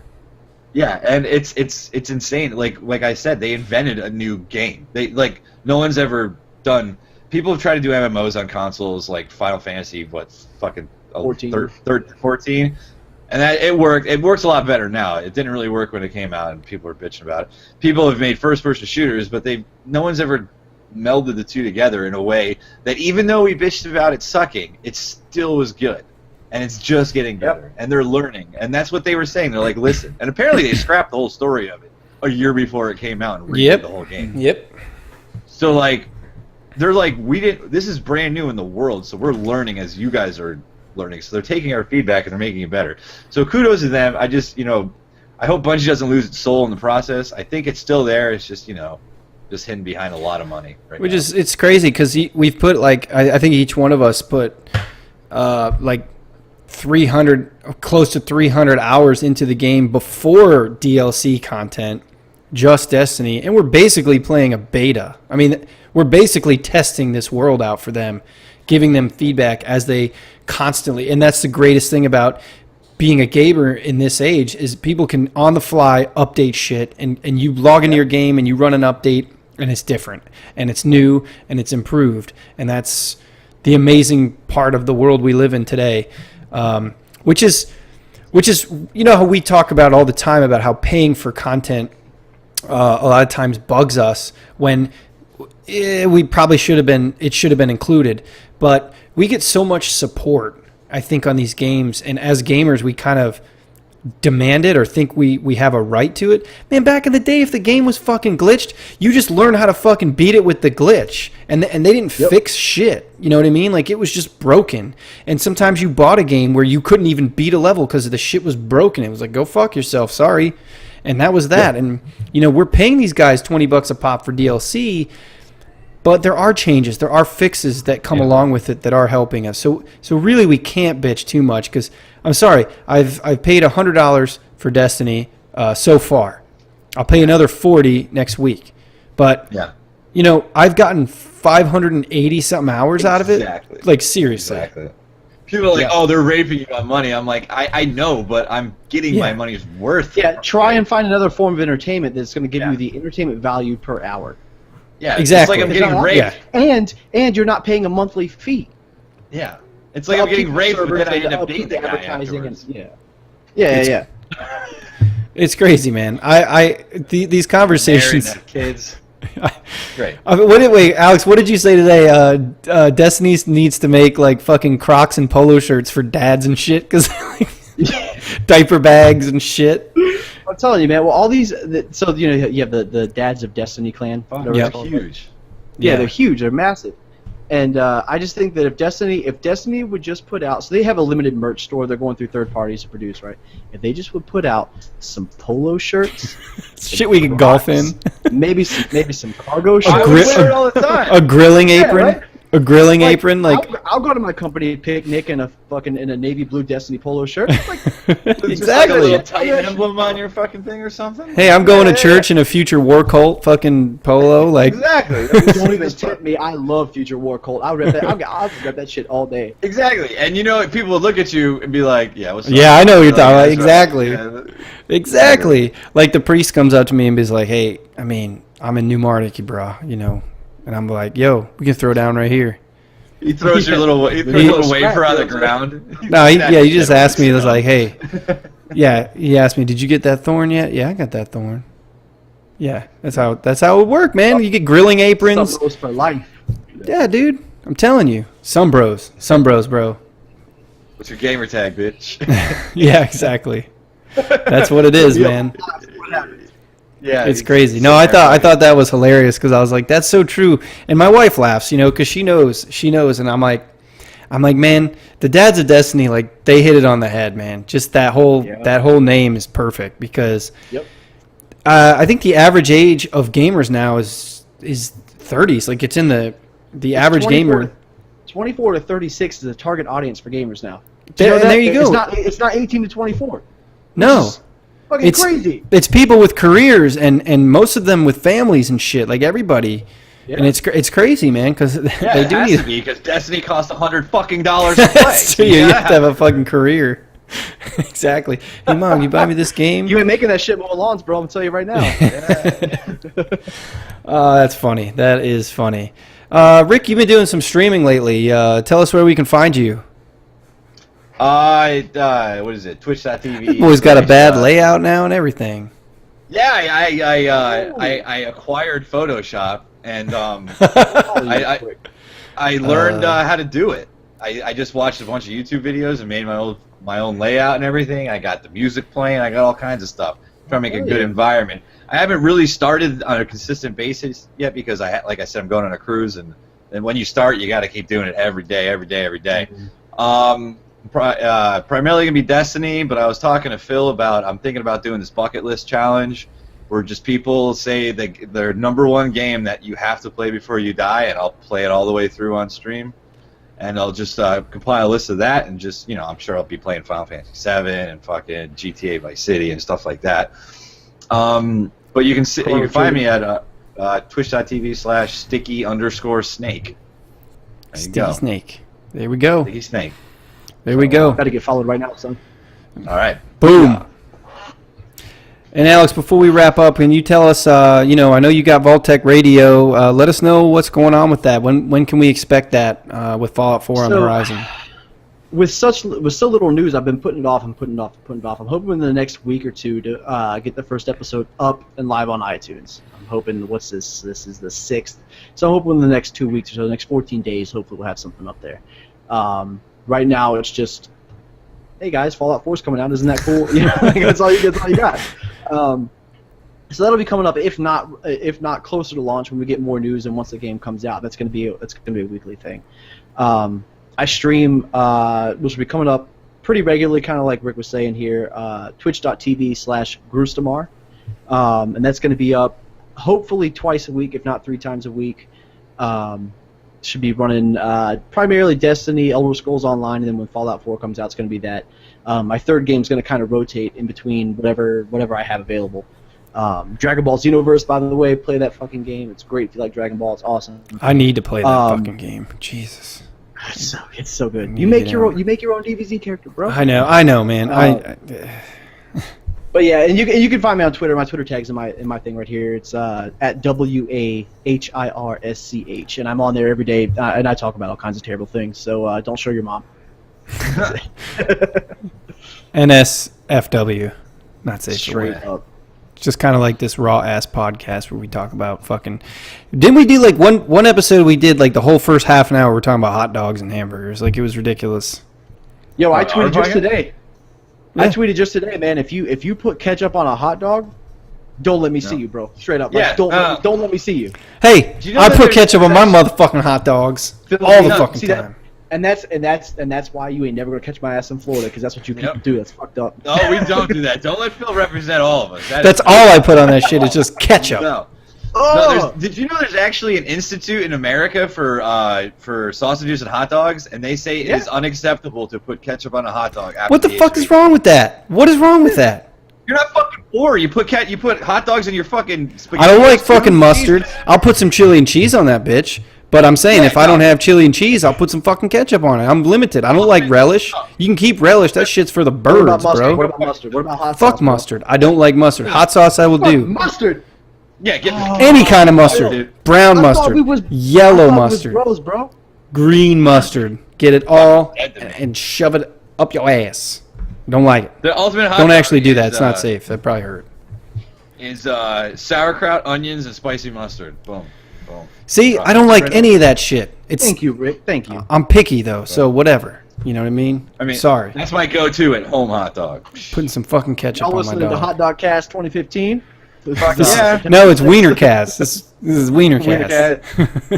Yeah, and it's insane. Like I said, they invented a new game. No one's ever done. People have tried to do MMOs on consoles like Final Fantasy, 14, and that it worked. It works a lot better now. It didn't really work when it came out, and people were bitching about it. People have made first-person shooters, but no one's ever melded the two together in a way that even though we bitched about it sucking, it still was good. And it's just getting better. And they're learning. And that's what they were saying. They're like, listen. And apparently they scrapped the whole story of it a year before it came out and redid the whole game. Yep. So, like, they're like, this is brand new in the world, so we're learning as you guys are learning. So they're taking our feedback and they're making it better. So kudos to them. I just, I hope Bungie doesn't lose its soul in the process. I think it's still there. It's just, just hidden behind a lot of money right now. It's crazy because we've put, like, I think each one of us put, like, close to 300 hours into the game before DLC content, just Destiny, and we're basically playing a beta. I mean, we're basically testing this world out for them, giving them feedback as they constantly, and that's the greatest thing about being a gamer in this age, is people can on the fly update shit, and you log into your game and you run an update and it's different and it's new and it's improved, and that's the amazing part of the world we live in today. Which is, how we talk about all the time about how paying for content a lot of times bugs us when we probably should have been included. But we get so much support, I think, on these games, and as gamers, we kind of demand it or think we have a right to it. Man, back in the day, if the game was fucking glitched, you just learn how to fucking beat it with the glitch, and they didn't fix shit. You know what I mean? Like, it was just broken. And sometimes you bought a game where you couldn't even beat a level because the shit was broken. It was like, go fuck yourself, sorry. And that was that. And we're paying these guys $20 a pop for DLC, but there are changes, there are fixes that come along with it that are helping us. So really, we can't bitch too much, because I'm sorry, I've paid $100 for Destiny so far. I'll pay another $40 next week, but I've gotten 580 something hours out of it. Like, seriously. Exactly. People are like, oh, they're raping you on money. I'm like, I know, but I'm getting my money's worth. Yeah, try and find another form of entertainment that's going to give you the entertainment value per hour. Yeah, exactly. It's like I'm getting raped. Yeah. And you're not paying a monthly fee. Yeah. It's like I'm getting raped, but then I end up dating the guy afterwards. Yeah. It's crazy, man. These conversations. Kids. Great. Wait, Alex, what did you say today? Destiny needs to make, like, fucking Crocs and polo shirts for dads and shit, because diaper bags and shit. I'm telling you, man. Well, all these. So you have the dads of Destiny clan. They're huge. Yeah, they're huge. They're massive. And I just think that if Destiny would just put out, so they have a limited merch store they're going through third parties to produce, right? If they just would put out some polo shirts, shit we can golf in, maybe some cargo shirts, I wear it all the time. A grilling apron. Right? A grilling apron, like I'll go to my company picnic in a navy blue Destiny polo shirt. Like, exactly. Like a little Titan emblem on your fucking thing or something. Hey, I'm going to church in a Future War Cult fucking polo. Like, exactly. Don't even tempt me. I love Future War Cult. I'll rep that. I'll rep that shit all day. Exactly. And people would look at you and be like, "Yeah, what's up?" Yeah, I know what you're talking about. Right. Exactly. Yeah. Exactly. Like, the priest comes up to me and is like, "Hey, I mean, I'm in New Mardicky, bro. And I'm like, "Yo, we can throw down right here." He throws your little wafer on the ground. No, he just asked me. He was like, "Hey, yeah." He asked me, "Did you get that thorn yet?" Yeah, I got that thorn. Yeah, that's how it would work, man. You get grilling aprons. Some bros for life. Yeah, dude. I'm telling you, some bros, bro. What's your gamer tag, bitch? Yeah, exactly. That's what it is, man. Yeah, it's crazy. No, I thought that was hilarious, because I was like, that's so true. And my wife laughs, because she knows, and I'm like, man, the dads of Destiny, like, they hit it on the head, man. Just that whole name is perfect, because I think the average age of gamers now is 30s. Like, it's in the average gamer. 24 to 36 is the target audience for gamers now. There you go. It's not 18 to 24. No. It's crazy. It's people with careers and most of them with families and shit, like everybody. Yeah. And it's crazy, man, because they do need to be, because Destiny costs $100 fucking to play. That's true. You have to have a fucking career. Exactly. Hey, Mom, you buy me this game? You ain't making that shit mow lawns, bro. I'm gonna tell you right now. That's funny. That is funny. Rick, you've been doing some streaming lately. Tell us where we can find you. What is it? Twitch.tv. Boy's got a bad layout now and everything. Yeah, I acquired Photoshop, and I learned how to do it. I just watched a bunch of YouTube videos and made my own layout and everything. I got the music playing. I got all kinds of stuff. Trying to make a good environment. I haven't really started on a consistent basis yet because like I said, I'm going on a cruise, and when you start, you got to keep doing it every day. Mm-hmm. Primarily gonna be Destiny, but I was talking to Phil about I'm thinking about doing this bucket list challenge where just people say their number one game that you have to play before you die, and I'll play it all the way through on stream. And I'll just compile a list of that, and just, I'm sure I'll be playing Final Fantasy VII and fucking GTA Vice City and stuff like that. But you can find me at twitch.tv/sticky_snake. There you go. Sticky Snake. There we go. Sticky Snake. There we go. Got to get followed right now, son. All right. Boom. And Alex, before we wrap up, can you tell us, I know you got Vault-Tec Radio. Let us know what's going on with that. When can we expect that with Fallout 4 on the horizon? With so little news, I've been putting it off. I'm hoping in the next week or two to get the first episode up and live on iTunes. I'm hoping, what's this? This is the 6th. So I'm hoping in the next 2 weeks or so, the next 14 days, hopefully we'll have something up there. Right now, it's just, hey guys, Fallout 4 is coming out. Isn't that cool? That's all you got. So that'll be coming up, if not closer to launch, when we get more news, and once the game comes out, that's gonna be a weekly thing. I stream, which will be coming up pretty regularly, kind of like Rick was saying here, twitch.tv/Grustamar, and that's gonna be up hopefully twice a week, if not 3 times a week. Should be running primarily Destiny, Elder Scrolls Online, and then when Fallout 4 comes out, it's going to be that. My third game is going to kind of rotate in between whatever I have available. Dragon Ball Xenoverse, by the way, play that fucking game. It's great if you like Dragon Ball. It's awesome. I need to play that fucking game. Jesus. It's so good. You make your own DBZ character, bro. I know, man. But yeah, and you can find me on Twitter. My Twitter tag's in my thing right here. It's at WAHIRSCH, and I'm on there every day, and I talk about all kinds of terrible things. So don't show your mom. NSFW, not safe for work. Straight up. It's just kind of like this raw ass podcast where we talk about fucking. Didn't we do like one episode? We did like the whole first half an hour. We're talking about hot dogs and hamburgers. Like, it was ridiculous. Yo, I tweeted just today. Yeah. I tweeted just today, man. If you put ketchup on a hot dog, don't let me see you, bro. Straight up, Yeah, don't let me see you. Hey, Do you know I that put there's- ketchup on my motherfucking hot dogs all the fucking See time. And that's why you ain't never gonna catch my ass in Florida, because that's what you people Yep. do. That's fucked up. No, we don't do that. Don't let Phil represent all of us. That's all I put on that shit is just ketchup. No. Oh! Did you know there's actually an institute in America for sausages and hot dogs, and they say it is unacceptable to put ketchup on a hot dog. After What the fuck is wrong with that? What is wrong with that? You're not fucking poor. You put hot dogs in your fucking spaghetti. I don't like fucking mustard. I'll put some chili and cheese on that bitch. But I'm saying, if I don't have chili and cheese, I'll put some fucking ketchup on it. I'm limited. I don't like relish. You can keep relish. That shit's for the What birds, about mustard? bro. What about mustard? What about hot sauce? Fuck bro? mustard. I don't like mustard. Hot sauce I will Fuck do. mustard. Yeah, get Any kind of mustard. Dude. Brown I thought mustard. we was- Yellow I thought we was mustard. bros, bro. Green mustard. Get it all Dead to me. and shove it up your ass. Don't like it. the ultimate hot Don't dog actually do that. is, It's not safe. That probably hurt. Is sauerkraut, onions, and spicy mustard. Boom, boom. See, I don't like any of that shit. It's. Thank you, Rick. Thank you. I'm picky though, so whatever. You know what I mean? Sorry. That's my go-to at home hot dog. Putting some fucking ketchup Y'all on my listening to dog. Hot Dog Cast 2015? This- Yeah. No, it's Wiener Cast. This is Wiener Cast.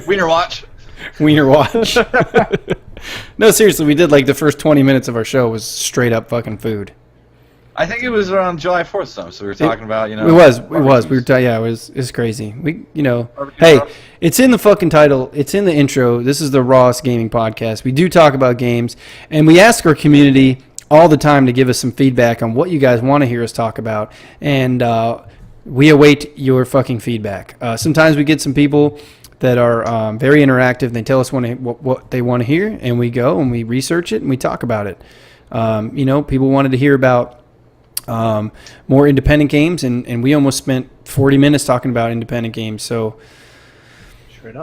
Wiener watch. Wiener Watch. No, seriously, we did like the first 20 minutes of our show was straight up fucking food. I think it was around July 4th, so we were talking about, It was. We were. Yeah, it's crazy. Hey, it's in the fucking title. It's in the intro. This is the Rawest Gaming Podcast. We do talk about games, and we ask our community all the time to give us some feedback on what you guys want to hear us talk about, and we await your fucking feedback. Sometimes we get some people that are very interactive. They tell us what they want to hear, and we go and we research it and we talk about it. People wanted to hear about more independent games, and we almost spent 40 minutes talking about independent games. So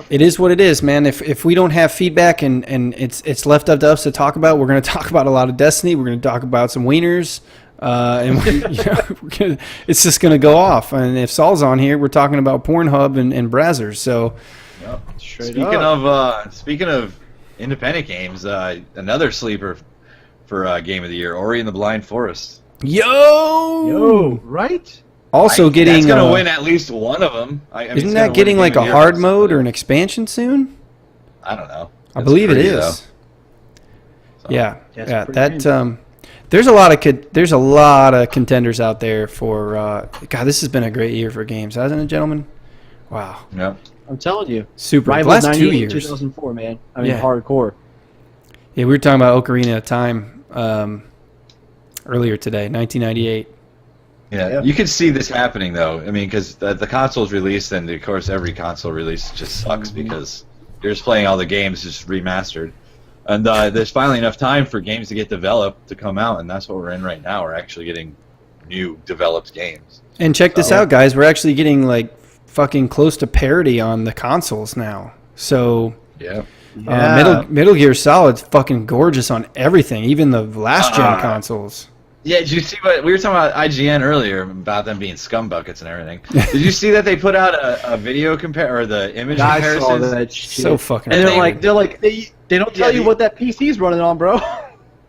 it is what it is, man. If we don't have feedback and it's left up to us to talk about, we're going to talk about a lot of Destiny. We're going to talk about some wieners. It's just going to go off. And if Saul's on here, we're talking about Pornhub and Brazzers. So, speaking of independent games, another sleeper for Game of the Year, Ori and the Blind Forest. Yo, right? Also getting that's going to win at least one of them. Isn't that getting like a hard mode or an expansion soon? I don't know. I believe it is. So, yeah. That. There's a lot of contenders out there for. God, this has been a great year for games, hasn't it, gentlemen? Wow. Yep. I'm telling you. Super. Rivals Last 2 years. 2004, man. I mean, hardcore. Yeah, we were talking about Ocarina of Time earlier today, 1998. Yeah, you can see this happening though. I mean, because the console's released, and of course every console release just sucks because you're just playing all the games just remastered. And there's finally enough time for games to get developed to come out, and that's what we're in right now. We're actually getting new developed games. And check this out, guys. We're actually getting like fucking close to parity on the consoles now. So Metal Gear Solid's fucking gorgeous on everything, even the last gen consoles. Yeah, did you see what we were talking about IGN earlier about them being scumbuckets and everything? Did you see that they put out a video or the image comparisons? I saw that shit. So fucking. And they don't tell you what that PC's running on, bro.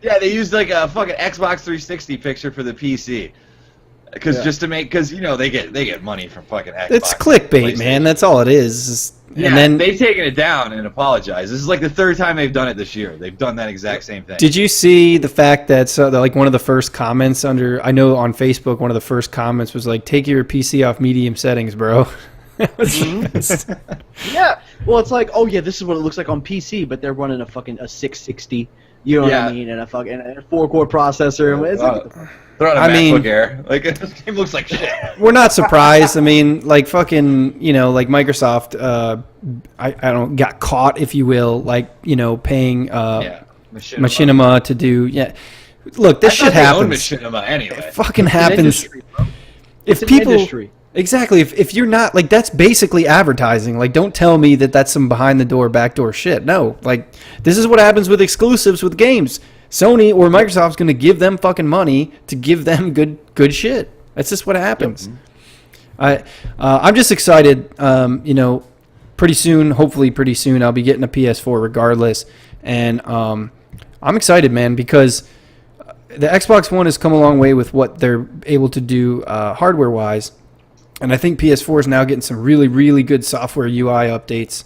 Yeah, they used like a fucking Xbox 360 picture for the PC. Because they get money from fucking Xbox. It's clickbait, man. That's all it is. Yeah, and then they've taken it down and apologized. This is like the third time they've done it this year. They've done that exact same thing. Did you see the fact that like one of the first comments I know on Facebook, one of the first comments was like, "Take your PC off medium settings, bro." Yeah. Well, it's like, oh yeah, this is what it looks like on PC, but they're running a 660. You know what I mean? And a 4-core processor. It's like, they're on a MacBook Air. Like, this game looks like shit. We're not surprised. I mean, like fucking, like Microsoft, I don't got caught, if you will, like, paying Machinima to do. Yeah, look, this shit happens. They own Machinima anyway. It fucking happens. It's an industry. Exactly. If you're not, like, that's basically advertising. Like, don't tell me that that's some behind the door, backdoor shit. No, like, this is what happens with exclusives with games. Sony or Microsoft's going to give them fucking money to give them good shit. That's just what happens. Yep. I'm just excited. Hopefully pretty soon, I'll be getting a PS4 regardless. And I'm excited, man, because the Xbox One has come a long way with what they're able to do hardware-wise. And I think PS4 is now getting some really, really good software UI updates.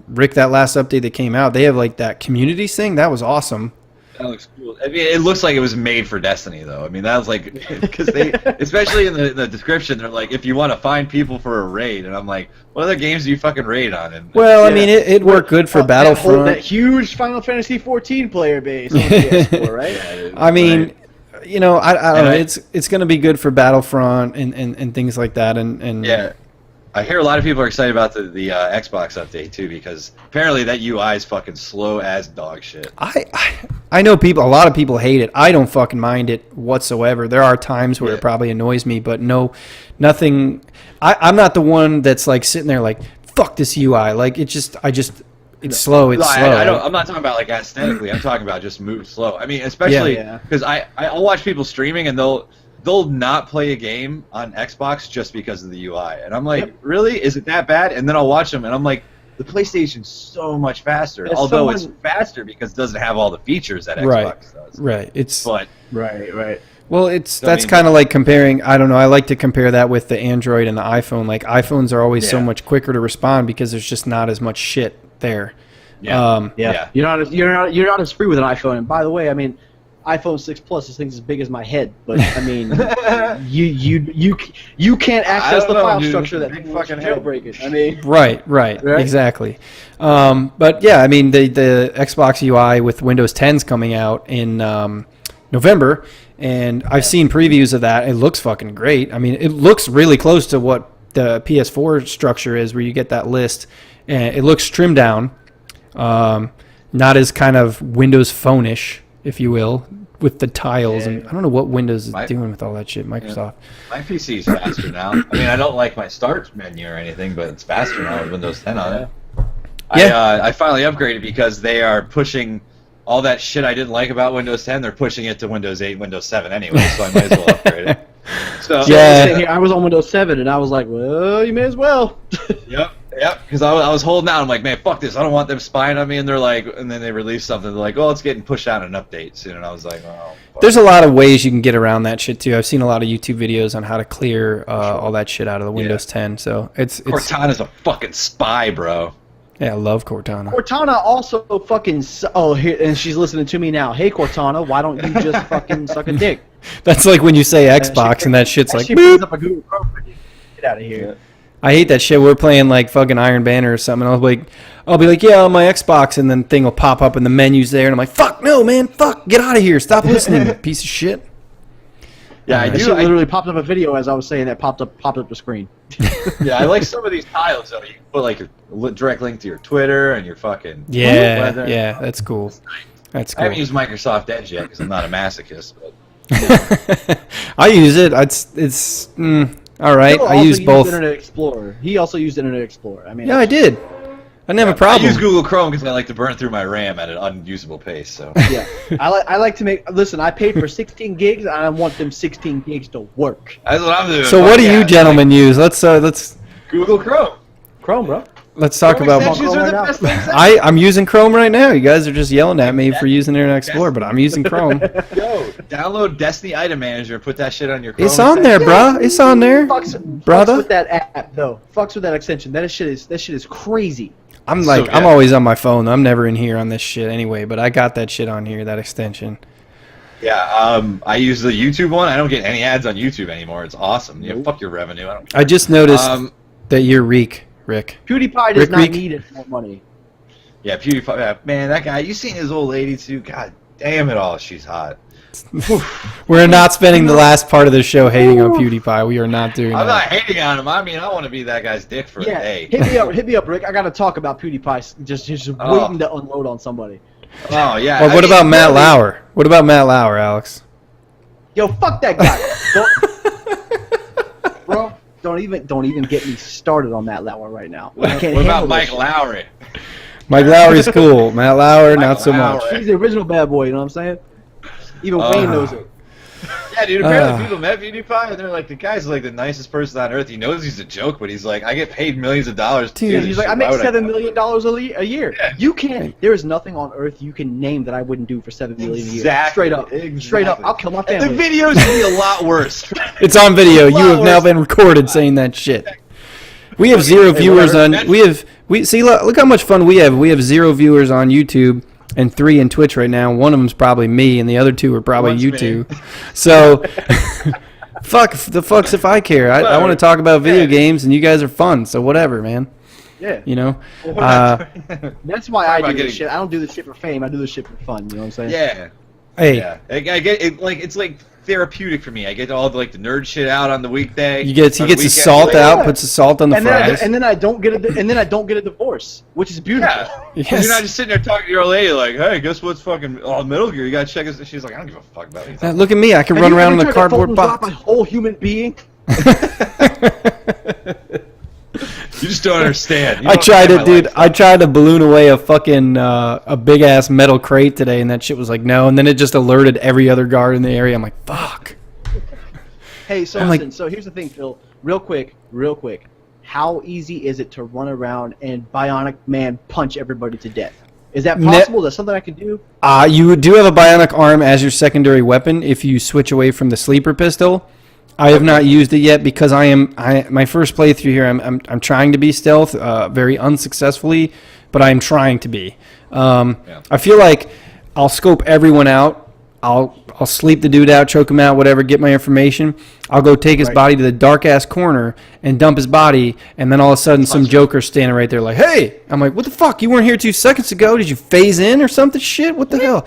Rick, that last update that came out, they have like that communities thing. That was awesome. That looks cool. I mean, it looks like it was made for Destiny, though. I mean, that was like, because they, especially in the description, they're like, if you want to find people for a raid, and I'm like, what other games do you fucking raid on? And, I mean, it worked good for Battlefront. That huge Final Fantasy 14 player base on PS4, right? Yeah, I mean, I don't know. It's going to be good for Battlefront and things like that. And yeah. I hear a lot of people are excited about the Xbox update too, because apparently that UI is fucking slow as dog shit. I know a lot of people hate it. I don't fucking mind it whatsoever. There are times where it probably annoys me, but nothing. I'm not the one that's like sitting there like, fuck this UI. Like it's slow. It's slow. I'm not talking about like aesthetically. I'm talking about just move slow. I mean, especially because I'll watch people streaming and they'll not play a game on Xbox just because of the UI. And I'm like, really? Is it that bad? And then I'll watch them and I'm like, the PlayStation's so much faster. Although it's faster because it doesn't have all the features that Xbox does. Right. Right. Well, that's kind of like comparing, I don't know, I like to compare that with the Android and the iPhone. Like iPhones are always so much quicker to respond because there's just not as much shit there. Yeah. You're not as free with an iPhone. And by the way, I mean, iPhone 6 Plus, this thing's as big as my head, but I mean, you can't access the file structure that people fucking jailbreak it. I mean, right, exactly. But yeah, I mean, the Xbox UI with Windows 10's coming out in November, and I've seen previews of that. It looks fucking great. I mean, it looks really close to what the PS4 structure is, where you get that list, and it looks trimmed down, not as kind of Windows Phone-ish, if you will, with the tiles, Yeah. and I don't know what Windows is My- doing with all that shit. Microsoft. My PC is faster now. I mean, I don't like my start menu or anything, but it's faster now with Windows 10 on it. Yeah. I finally upgraded because they are pushing all that shit I didn't like about Windows 10. They're pushing it to Windows 8, Windows 7 anyway, so I might as well upgrade it. So Yeah. I was on Windows 7, and I was like, well, you may as well. Yep. Because I was holding out. I'm like, man, fuck this. I don't want them spying on me. And they're like, and then they release something. They're like, oh, it's getting pushed out an update soon. And I was like, oh. Fuck. There's a lot of ways you can get around that shit too. I've seen a lot of YouTube videos on how to clear all that shit out of the Windows 10. So it's Cortana's a fucking spy, bro. yeah, I love Cortana. Cortana also fucking. Here, and she's listening to me now. Hey, Cortana, why don't you just fucking suck a dick? That's like when you say Xbox and that shit's like She boop. brings up a Google Chrome for you. Get out of here. I hate that shit. We're playing like fucking Iron Banner or something. I'll be like, yeah, on my Xbox, and then thing will pop up and the menu's there, and I'm like, fuck no, man, fuck, get out of here, stop listening, you piece of shit. Yeah, I That do. shit literally popped up a video as I was saying that popped up the screen. Yeah, I like some of these tiles though. You can put like your direct link to your Twitter and your fucking Yeah, weather. yeah, that's cool. That's I cool. haven't used Microsoft Edge yet because I'm not a masochist. But I use it. It's all right. Phil I also use used both. Internet Explorer. He also used Internet Explorer. I mean, Yeah, I did. I didn't have a I problem. use Google Chrome because I like to burn through my RAM at an unusable pace. So yeah. I like to make. Listen, I paid for 16 gigs, and I want them 16 gigs to work. that's what I'm doing. So Fuck what do yeah, you it's gentlemen use? Let's like Google Chrome. Chrome, bro. talk Chrome about. extensions Chrome are the right best now. things. I'm using Chrome right now. You guys are just yelling at me for using Internet Explorer, but I'm using Chrome. Yo, download Destiny Item Manager and put that shit on your Chrome. It's on there, bruh. It's on there, Fucks brother. with that app though. Fucks with that extension. That shit is crazy. I'm So like, good. I'm always on my phone. I'm never in here on this shit anyway. But I got that shit on here, that extension. Yeah, I use the YouTube one. I don't get any ads on YouTube anymore. It's awesome. Yeah, fuck your revenue. I don't. I just noticed Um, that you're Rick. PewDiePie does Rick not Reek. need it for money. Yeah, PewDiePie. Yeah, man, that guy. You seen his old lady too? God damn it all, she's hot. We're not spending the last part of the show hating on PewDiePie. We are not doing I'm not that. hating on him. I mean, I want to be that guy's dick for a Yeah, day. hit me up, Rick. I gotta talk about PewDiePie. Just Oh. waiting to unload on somebody. Oh yeah. Well, I what mean, about Matt really- Lauer? What about Matt Lauer, Alex? Yo, fuck that guy. Bro, don't even get me started on Matt Lauer right now. I can't What handle about this Mike Lowry? Mike Lowry's cool. Matt Lauer, not so Lauer. much. shit. He's the original bad boy. You know what I'm saying? Even Wayne knows it. Yeah, dude. Apparently, people met PewDiePie, and they're like, the guy's like the nicest person on earth. He knows he's a joke, but he's like, I get paid millions of dollars. To Dude, do this He's like, shit. I make Why would $7 million a year. Yeah. You can't. There is nothing on earth you can name that I wouldn't do for $7 million a year. Exactly. Straight up. Exactly. Straight up. I'll kill my And family. the videos would be a lot worse. It's on video. You have now Flowers. been recorded saying that shit. We have 0 viewers on. We see. Look how much fun we have. We have 0 viewers on YouTube and 3 in Twitch right now. One of them's probably me, and the other 2 are probably One's you me. 2. So, fucks if I care. I want to talk about video games, and you guys are fun. So whatever, man. Yeah. You know. That's why I about do this getting- shit. I don't do this shit for fame. I do this shit for fun. You know what I'm saying? Yeah. Hey, Yeah. I get it. Like it's like therapeutic for me. I get all the nerd shit out on the weekday. he gets on the weekend. salt Like, out, puts the salt on the And then, fries. I don't get a divorce, which is beautiful. Yeah. Yes. You're not just sitting there talking to your old lady like, hey, guess what's fucking Metal Gear? You gotta check this. She's like, I don't give a fuck about it. Look at me. I can Have run you around in ever a tried to cardboard Photoshop box. a whole human being? You just don't understand. You I don't tried understand it, my dude. life. I tried to balloon away a fucking a big ass metal crate today, and that shit was like no. And then it just alerted every other guard in the area. I'm like, fuck. Hey, so I'm like- listen. So here's the thing, Phil. Real quick. How easy is it to run around and Bionic Man punch everybody to death? Is that possible? Is that something I can do? You do have a bionic arm as your secondary weapon if you switch away from the sleeper pistol. I have not used it yet because my first playthrough here. I'm trying to be stealth, very unsuccessfully, but I'm trying to be. I feel like I'll scope everyone out. I'll sleep the dude out, choke him out, whatever, get my information. I'll go take his body to the dark ass corner and dump his body, and then all of a sudden some joker's standing right there like, hey! I'm like, what the fuck? You weren't here 2 seconds ago. Did you phase in or something? Shit, what the hell?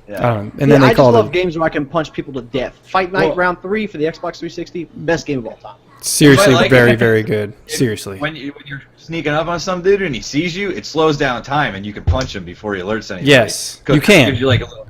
I don't know. And then I they just called love it. games where I can punch people to death. Fight Night Round 3 for the Xbox 360, best game of all time. Seriously, I like very, it. very good. Seriously. When you're sneaking up on some dude and he sees you, it slows down time and you can punch him before he alerts anybody. Yes, 'Cause you can. It gives you like a little.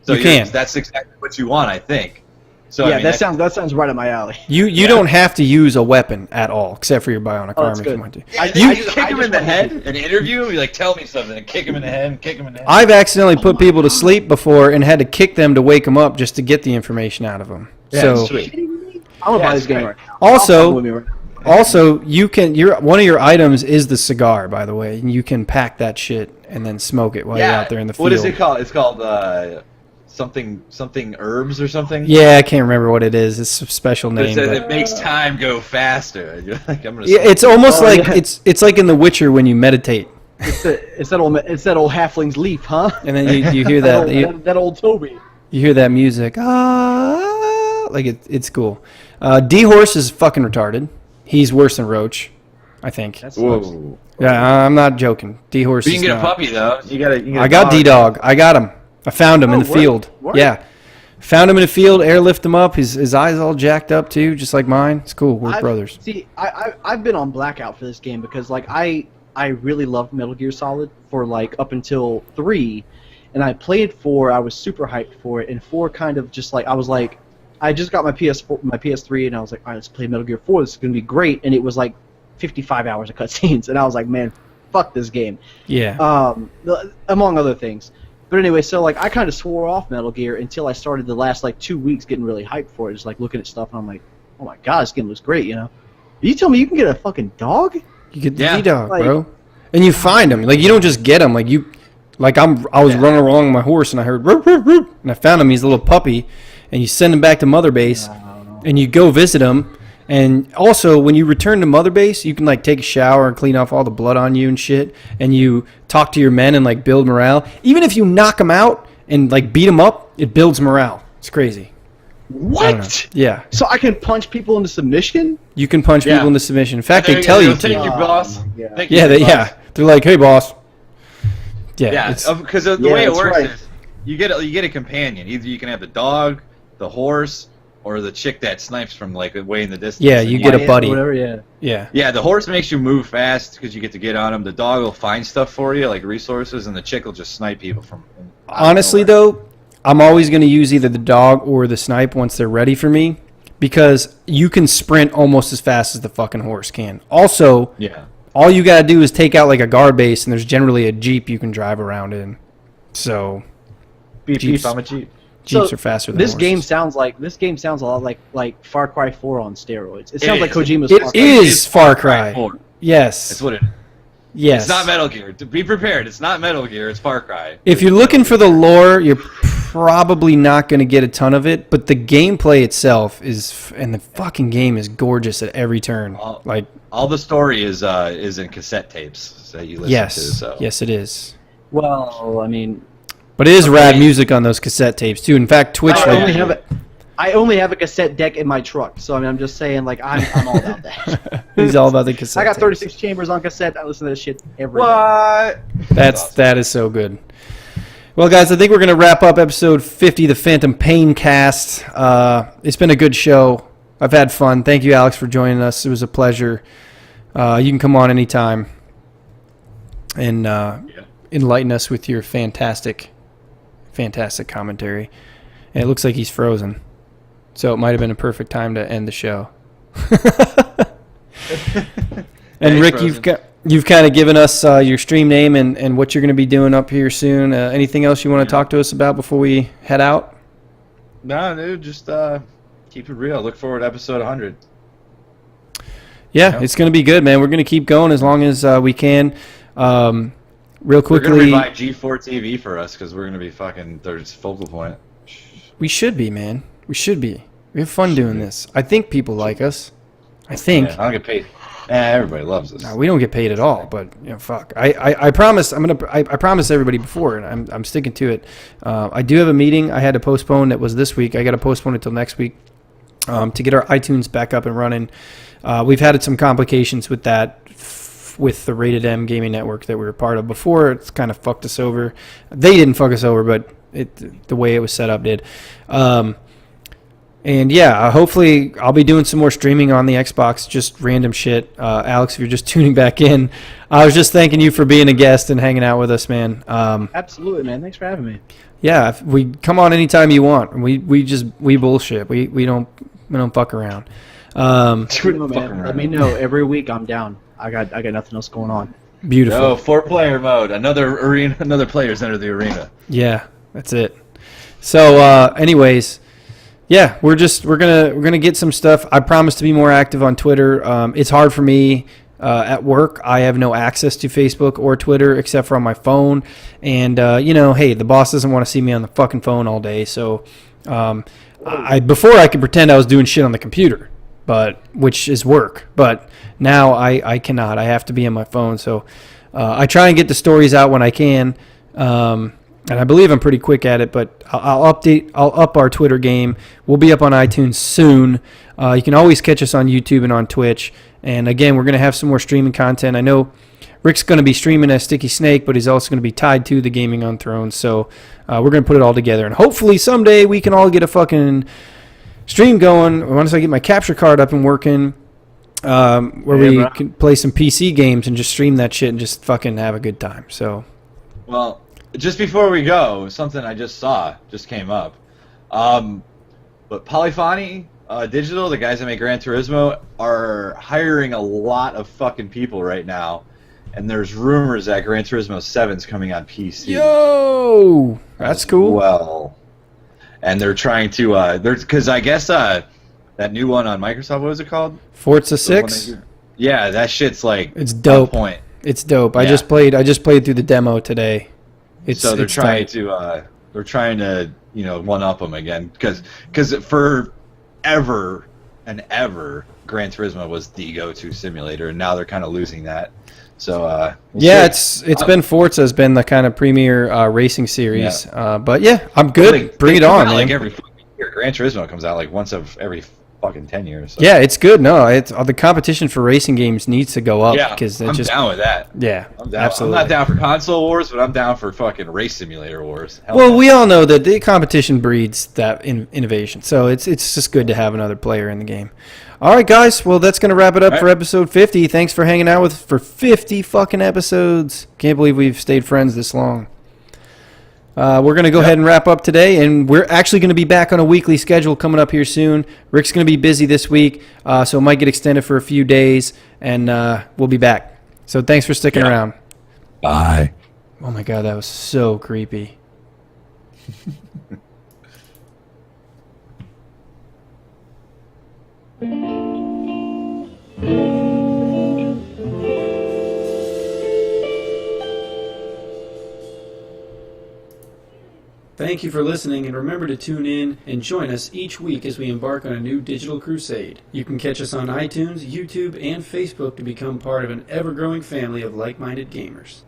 So You can. That's exactly what you want, I think. So Yeah, I mean, that sounds right up my alley. You don't have to use a weapon at all, except for your bionic Oh, arm that's if you good. want to. You kick him in the head and interview him. You like tell me something and kick him in the head and kick him in the head. I've accidentally put people to sleep before and had to kick them to wake them up just to get the information out of them. Yeah, so sweet. I'm gonna buy this game right now. Also- I'll with me right now. also you can one of your items is the cigar, by the way, and you can pack that shit and then smoke it while you're out there in the field. What is it called? It's called something herbs or something. Yeah, I can't remember what it is. It's a special name. It says but- it makes time go faster. You're like, I'm gonna. Yeah, it's almost Oh, like yeah. it's like in The Witcher when you meditate, It's that old halfling's leaf, huh? and then you hear that that old Toby. you hear that music. Like it's cool. D-Horse is fucking retarded. He's worse than Roach, I think. That's Whoa. Yeah, I'm not joking. D-Horse. But you is can get a not- puppy though. You got a I got dog. D-Dog. I got him. I found him in the word? field. Word? Yeah. Found him in the field, airlift him up. His eyes all jacked up too, just like mine. It's cool. We're brothers. See, I've been on blackout for this game because like I really loved Metal Gear Solid for like up until 3, and I played 4. I was super hyped for it, and 4 kind of just like I just got my PS3, and I was like, all right, let's play Metal Gear 4. This is gonna be great, and it was like 55 hours of cutscenes, and I was like, man, fuck this game. Yeah. Among other things. But anyway, so like I kind of swore off Metal Gear until I started the last like 2 weeks getting really hyped for it, just like looking at stuff, and I'm like, oh my god, this game looks great, you know. You tell me you can get a fucking dog? You get the Yeah. D-Dog, Like- bro. And you find him. Like you don't just get him. Like I was running along my horse and I heard roop, roop, roop, and I found him. He's a little puppy, and you send him back to Mother Base, and you go visit him. And also, when you return to Mother Base, you can like take a shower and clean off all the blood on you and shit. And you talk to your men and like build morale. Even if you knock them out and like beat them up, it builds morale. It's crazy. I don't know. What? Yeah, So I can punch people into submission? you can punch Yeah. people into submission. In fact, And they they're tell gonna you go, Thank to. you, boss. Yeah. Thank you, Yeah, boss. they're like, hey, boss. Yeah, Yeah, it's- because the Yeah, way it that's works right. is you get a companion. Either you can have the dog, the horse, or the chick that snipes from like way in the distance. Yeah, And you get a Yeah, buddy. Whatever, yeah. yeah. Yeah, the horse makes you move fast because you get to get on him. The dog will find stuff for you, like resources, and the chick will just snipe people from. out of Honestly, nowhere. though, I'm always going to use either the dog or the snipe once they're ready for me, because you can sprint almost as fast as the fucking horse can. Also, Yeah. all you got to do is take out like a guard base, and there's generally a Jeep you can drive around in. So Beep, Jeeps. beep, I'm a Jeep. Jeeps So, are faster than This horses. game sounds a lot like Far Cry 4 on steroids. It sounds like is. Kojima's It Far Cry. is Far Cry. 4. Yes. That's what it. Yes. It's not Metal Gear. Be prepared. It's not Metal Gear. It's Far Cry. If you're looking for the lore, you're probably not going to get a ton of it, but the gameplay itself and the fucking game is gorgeous at every turn. Like, All the story is in cassette tapes that you listen yes, to. So. yes, it is. Well, I mean, But it is rad music on those cassette tapes too. In fact, Twitch. I only have a cassette deck in my truck, so I mean, I'm just saying, like, I'm all about that. He's all about the cassette. I got tapes. 36 chambers on cassette. I listen to this shit every day. What? That is so good. Well, guys, I think we're gonna wrap up episode 50, the Phantom Paincast. It's been a good show. I've had fun. Thank you, Alex, for joining us. It was a pleasure. You can come on anytime and enlighten us with your fantastic commentary. And it looks like he's frozen, so it might have been a perfect time to end the show. And Hey, Rick, frozen. you've kind of given us your stream name and what you're going to be doing up here soon. Anything else you want to talk to us about before we head out? No, dude. Just keep it real. Look forward to episode 100. Yeah, Yep. it's going to be good, man. We're going to keep going as long as we can. Real We're gonna quickly, revive G4 TV for us because we're gonna be fucking their focal point. we should be, man. We should be. We have fun doing this. I think people like us. I think. Yeah, I don't get paid. Everybody loves us. No, we don't get paid at all, but fuck. I promise. I promised everybody before, and I'm sticking to it. I do have a meeting I had to postpone that was this week. I got to postpone it till next week to get our iTunes back up and running. We've had some complications with that with the Rated M Gaming Network that we were part of before. It's kind of fucked us over. They didn't fuck us over, but the way it was set up did. And And yeah, hopefully I'll be doing some more streaming on the Xbox, just random shit. Alex, if you're just tuning back in, I was just thanking you for being a guest and hanging out with us, man. Absolutely, man. Thanks for having me. Yeah, we come on anytime you want. We bullshit. We don't fuck around. Man, let me know every week. I'm down. I got nothing else going on. Beautiful. Oh, 4-player mode. Another arena. Another player's enter the arena. Yeah, that's it. So, anyways. Yeah, we're gonna get some stuff. I promise to be more active on Twitter. It's hard for me at work. I have no access to Facebook or Twitter except for on my phone. And hey, the boss doesn't want to see me on the fucking phone all day. So, before I could pretend I was doing shit on the computer, which is work. But now I cannot. I have to be on my phone. So I try and get the stories out when I can. And I believe I'm pretty quick at it, but I'll up our Twitter game. We'll be up on iTunes soon. You can always catch us on YouTube and on Twitch. And again, we're going to have some more streaming content. I know Rick's going to be streaming as Sticky Snake, but he's also going to be tied to the Gaming on Thrones. So we're going to put it all together. And hopefully someday we can all get a fucking stream going. Once I get my capture card up and working, we can play some PC games and just stream that shit and just fucking have a good time. So, well, just before we go, something I just came up. But Polyphony Digital, the guys that make Gran Turismo, are hiring a lot of fucking people right now. And there's rumors that Gran Turismo 7's coming on PC. Yo! That's cool. Well, and they're trying to, because I guess that new one on Microsoft, what was it called? Forza 6? Yeah, that shit's like, it's dope. On point. It's dope. Yeah. I just played through the demo today. So they're trying to one up them again because forever and ever Gran Turismo was the go-to simulator, and now they're kind of losing that. So it's been Forza has been the kind of premier racing series. Yeah. But yeah, I'm good. Bring it on, man. Like every year, Gran Turismo comes out like once every fucking 10 years. So. Yeah, it's good. No, it's the competition for racing games needs to go up. Yeah, because I'm down with that. Yeah, I'm down. absolutely. I'm not down for console wars, but I'm down for fucking race simulator wars. Well, we all know that the competition breeds that innovation, so it's just good to have another player in the game. All right, guys. Well, that's going to wrap it up for episode 50. Thanks for hanging out for 50 fucking episodes. Can't believe we've stayed friends this long. We're going to go ahead and wrap up today, and we're actually going to be back on a weekly schedule coming up here soon. Rick's going to be busy this week, so it might get extended for a few days, and we'll be back. So thanks for sticking around. Bye. Oh, my God, that was so creepy. Thank you for listening, and remember to tune in and join us each week as we embark on a new digital crusade. You can catch us on iTunes, YouTube, and Facebook to become part of an ever-growing family of like-minded gamers.